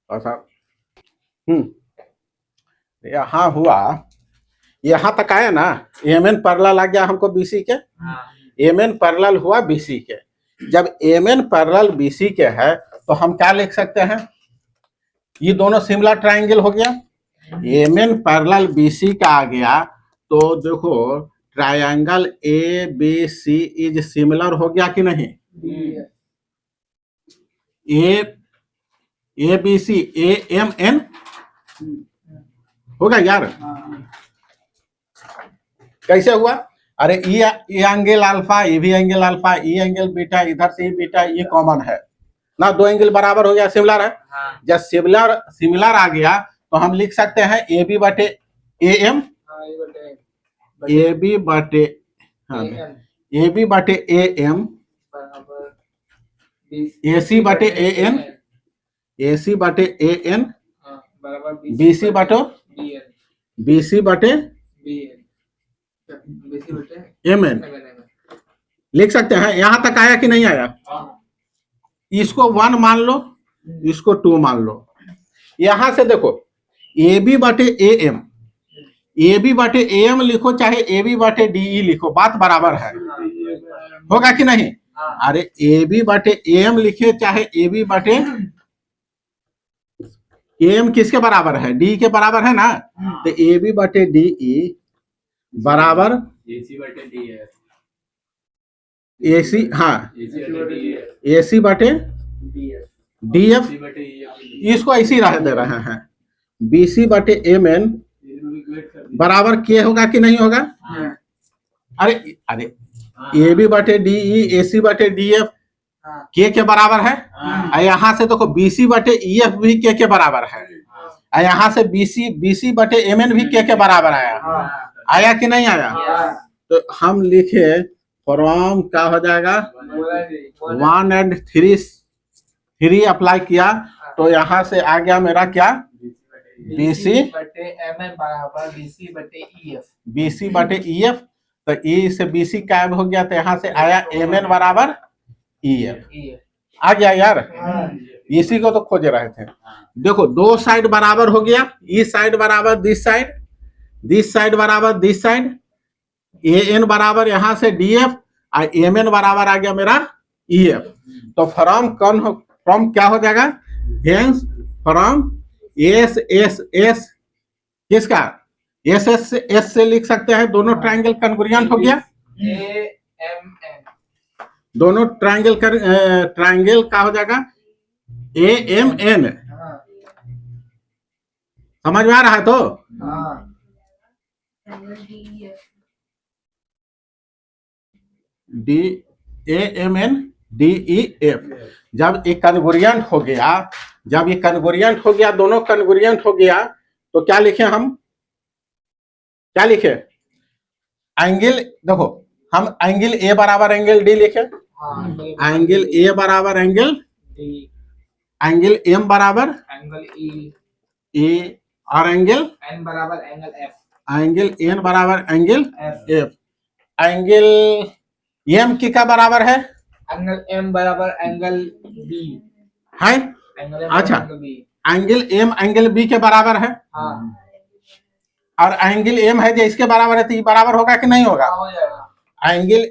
ऐसा यहाँ हुआ, यहाँ तक आया ना, MN पैरेलल आ गया हमको BC के, MN पैरेलल हुआ BC के। जब MN पैरेलल BC के है तो हम क्या लिख सकते हैं, ये दोनों सिमिलर ट्रायंगल हो गया, MN पैरेलल BC का आ गया, तो देखो ट्रायंगल ABC इज सिमिलर हो गया कि नहीं, ABC AMN होगा यार। कैसे हुआ, अरे ये एंगल अल्फा, ये भी एंगल अल्फा, ये एंगल बीटा, इधर से बीटा, ये कॉमन है ना, दो एंगल बराबर हो गया, सिमिलर है। जब सिमिलर आ गया तो हम लिख सकते हैं AB बटे AM, AB बटे AB बटे AM, AC बटे AN, AC बटे AN, BC बटे BC बटे MN लिख सकते हैं। यहां तक आया कि नहीं आया, इसको 1 मान लो, इसको 2 मान लो। यहां से देखो AB बटे AM, AB बटे AM लिखो चाहे AB बटे DE लिखो, बात बराबर है, होगा कि नहीं। अरे AB बटे AM लिखे चाहे AB बटे AM किसके बराबर है, D के बराबर है ना, तो AB बटे DE बराबर AC बटे DF, AC हाँ AC बटे DF, इसको ऐसे ही रह दे रहे हैं। BC बटे MN बराबर K होगा कि नहीं होगा, अरे अरे AB बटे DE AC बटे DF K के बराबर है। यहाँ से देखो BC बटे EF भी K के बराबर है, और यहाँ से BC बटे MN भी के बराबर आया, आया कि नहीं आया? तो हम लिखे फ्रॉम क्या हो जाएगा, 1 and 3 अप्लाई किया तो यहाँ से आ गया मेरा क्या, BC बटे MN बराबर BC बटे EF। BC बटे EF, तो E से BC गायब हो गया तो यहाँ से आया MN बराबर EF। आ गया यार, इसी को तो खोज रहे थे। देखो दो साइड बराबर हो गया, ई साइड बराबर दिस साइड बराबर दिस साइड, AN बराबर यहाँ से DF और MN बराबर आ गया मेरा EF। तो फ्रॉम क्या हो जाएगा, हेंस फ्रॉम S किसका, S से लिख सकते हैं, दोनों ट्रायंगल कन्ग्रुएंट हो गया, AMN दोनों ट्रायंगल का हो जाएगा AMN। समझ में आ रहा है? तो AMN DEF। जब ये कन्ग्रुएंट हो गया, दोनों कन्ग्रुएंट हो गया तो क्या लिखे हम, क्या लिखे, एंगल, देखो हम एंगल A बराबर एंगल D लिखे, एंगल A बराबर एंगल D, एंगल M बराबर एंगल E और एंगल N बराबर एंगल F, एंगल N बराबर angle F, F। Angle M की क्या बराबर है, एंगल M बराबर एंगल B है, एंगल M अच्छा, angle B। Angle M angle B के बराबर है, हाँ और एंगल M है जो इसके बराबर है, तो ये बराबर होगा कि नहीं होगा? हो जाएगा। एंगल,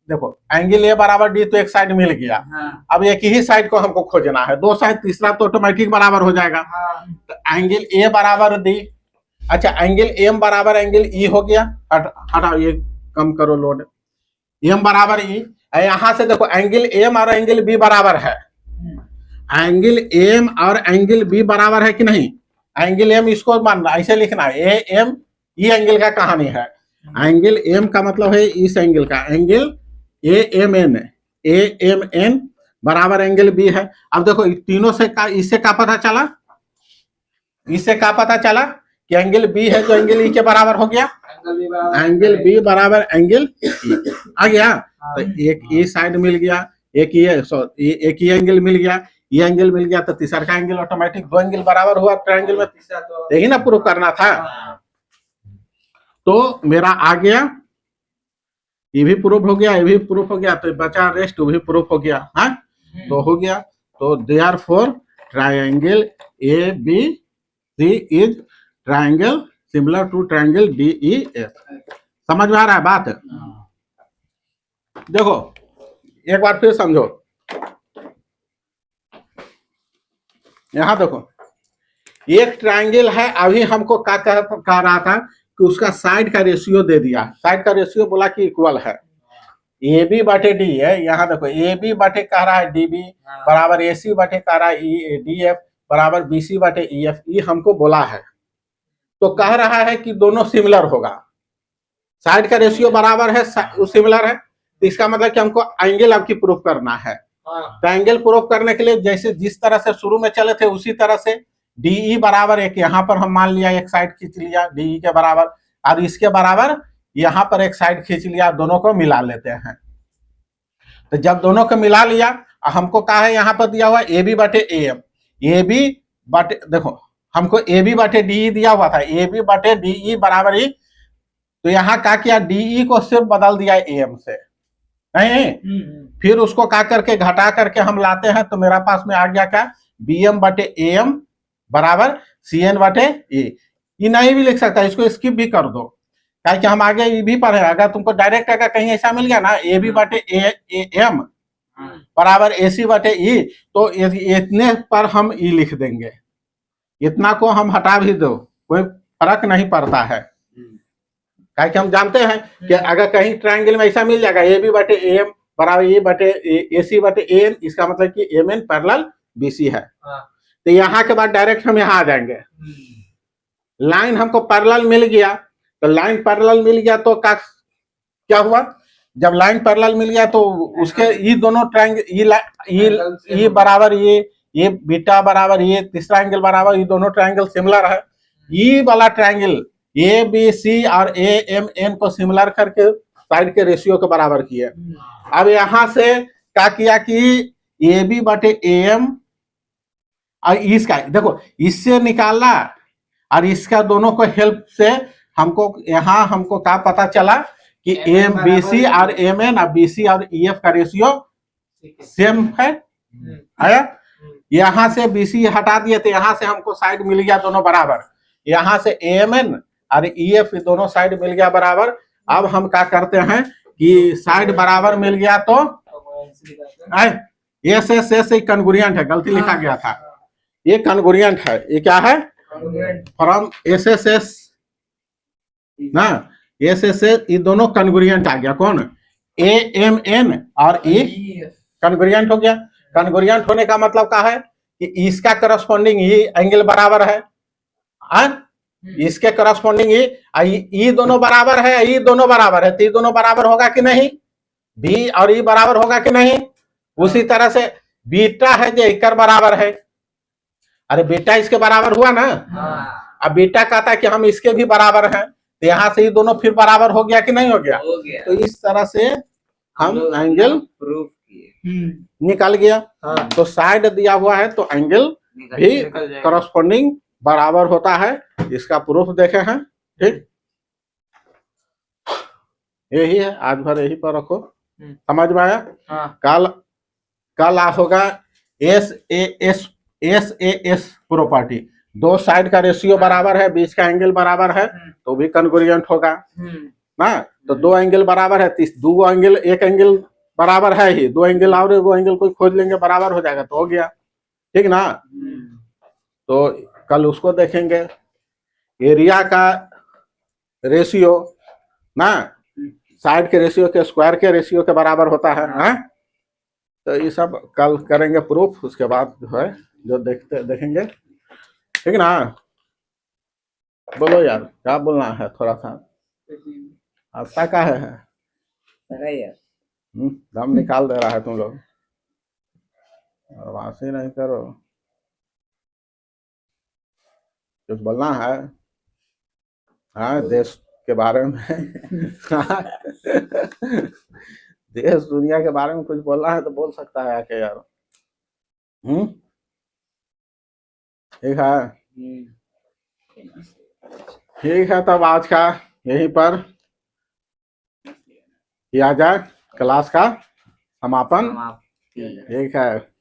देखो एंगल A बराबर D तो एक साइड मिल गया, अब एक ही साइड को हमको खोजना है, दो साइड तीसरा तो ऑटोमेटिक बराबर हो जाएगा। तो एंगल A बराबर D, अच्छा एंगल M बराबर एंगल E हो गया, हटाओ ये कम करो लोड, M बराबर E। यहाँ से देखो एंगल M और एंगल B बराबर है, एंगल M और एंगल B बराबर है कि नहीं? एंगल M इसको मानना, ऐसे लिखना है AM, ये एंगल का कहानी है, एंगल M का मतलब है इस एंगल का, एंगल AMN बराबर एंगल B है। अब देखो तीनों से इससे क्या पता चला, इससे क्या पता चला कि एंगल B है जो एंगल E के बराबर हो गया, एंगल B बराबर एंगल E आ गया। तो एक ये साइड मिल गया, एक ये एंगल मिल गया, ये एंगल मिल गया, तो तीसरा का एंगल ऑटोमेटिक, दो एंगल बराबर हुआ ट्रायंगल में, यही ना प्रूफ करना था। तो मेरा आ गया, ये भी प्रूफ हो गया, ये भी प्रूफ हो गया, तो बचा रेस्ट, वो भी प्रूफ हो गया, हाँ तो हो गया। तो therefore triangle ABC is triangle similar to triangle DEF। समझ में आ रहा है बात? देखो एक बार फिर समझो, यहां देखो एक ट्रायंगल है, अभी हमको क्या कह रहा था कि उसका साइड का रेशियो दे दिया, साइड का रेशियो बोला कि इक्वल है, AB बटे D है, यहाँ देखो AB बटे कह रहा है DB बराबर AC बटे कह रहा है DF बराबर BC बटे EF, ये हमको बोला है। तो कह रहा है कि दोनों सिमिलर होगा, साइड का रेशियो बराबर है, सिमिलर है, तो इसका मतलब कि हमको एंगल आपकी प्रूफ करना है। तो एंगल प्रूफ करने के लिए जैसे जिस तरह से शुरू में चले थे उसी तरह से DE बराबर एक, यहाँ पर हम मान लिया एक साइड खींच लिया DE के बराबर, और इसके बराबर यहाँ पर एक साइड खींच लिया, दोनों को मिला लेते हैं। तो जब दोनों को मिला लिया, हमको कहा है यहाँ पर दिया हुआ AB बटे AM, AB बटे, देखो हमको AB बटे DE दिया हुआ था, AB बटे DE बराबर ही, तो यहाँ क्या किया, DE को सिर्फ बदल दिया AM से, नहीं फिर उसको क्या करके घटा करके हम लाते हैं, तो मेरा पास में आ गया क्या, BM बटे AM बराबर CN बटे E। ये नहीं भी लिख सकता, इसको स्किप भी कर दो, क्या कि हम आगे ये भी पढ़े, अगर तुमको डायरेक्ट अगर कहीं ऐसा मिल गया ना AB बटे AM बराबर AC बटे E, तो इतने पर हम E लिख देंगे, इतना को हम हटा भी दो, कोई फर्क नहीं पड़ता है, क्या कि हम जानते हैं कि अगर कहीं ट्रायंगल में ऐसा मिल जाएगा AB बटे AM बराबर E बटे AC बटे AN, इसका मतलब कि MN पैरेलल BC है। तो यहाँ के बाद डायरेक्ट हम यहाँ आ जाएंगे, लाइन हमको पैरेलल मिल गया, तो लाइन पैरेलल मिल गया तो क्या हुआ, जब लाइन पैरेलल मिल गया तो उसके ये दोनों ट्रायंगल ये बराबर ये बीटा बराबर ये तीसरा एंगल बराबर, ये दोनों ट्रायंगल सिमिलर है। ये वाला ट्रायंगल ए बी सी और ए एम एन को सिमिलर करके साइड के रेशियो के बराबर किया। अब यहां से क्या किया कि ए बी बटे ए एम और इसका देखो इससे निकालना और इसका दोनों को हेल्प से हमको यहाँ हमको क्या पता चला कि एम बी सी और एम एन और बी सी और ई एफ का रेशियो सेम है। आया यहाँ से बी सी हटा दिए तो यहाँ से हमको साइड मिल गया दोनों बराबर, यहाँ से ए एम एन और ई एफ दोनों साइड मिल गया बराबर। अब हम क्या करते हैं कि साइड बराबर मिल गया तो एस एस एस कन्ग्रुएंट है, गलती लिखा गया था, ये कन्ग्रुएंट है। ये क्या है फ्रॉम एस एस एस ना, एस एस एस ये दोनों कन्ग्रुएंट आ गया। कौन ए एम एन और ई कन्ग्रुएंट हो गया। कन्ग्रुएंट होने का मतलब क्या है कि इसका करस्पॉन्डिंग ही एंगल बराबर है, इसके करस्पॉन्डिंग ई दोनों बराबर है, ई दोनों बराबर है, तो ये दोनों बराबर होगा कि नहीं, बी और ई बराबर होगा कि नहीं। उसी तरह से बीटा है जो इकर बराबर है, अरे बेटा इसके बराबर हुआ ना। अब बेटा कहता है कि हम इसके भी बराबर हैं, तो यहाँ से ये दोनों फिर बराबर हो गया कि नहीं हो गया, तो इस तरह से हम एंगल प्रूफ किए। निकल गया। तो साइड दिया हुआ है तो एंगल भी करस्पॉन्डिंग बराबर होता है, इसका प्रूफ देखे हैं। ठीक, यही है, आज भर यही पर रखो, समझ में आया। कल होगा एस ए एस प्रॉपर्टी, दो साइड का रेशियो बराबर है, बीच का एंगल बराबर है तो भी कन्ग्रुएंट होगा ना। तो दो एंगल बराबर है, दो एंगल, एक एंगल बराबर है ही, दो एंगल और वो एंगल कोई खोज लेंगे बराबर हो जाएगा तो हो गया। ठीक ना, तो कल उसको देखेंगे। एरिया का रेशियो ना साइड के रेशियो के स्क्वायर के रेशियो के बराबर होता है ना। तो ये सब कल करेंगे प्रूफ, उसके बाद जो है जो देखेंगे। ठीक ना, बोलो यार क्या बोलना है, थोड़ा सा आता का है दम निकाल दे रहा है तुम लोग, वासी नहीं करो, कुछ बोलना है हाँ देश के बारे में देश दुनिया के बारे में कुछ बोलना है तो बोल सकता है आके यार। ठीक है, ठीक है, तब आज का यहीं पर किया जाए क्लास का समापन। ठीक है।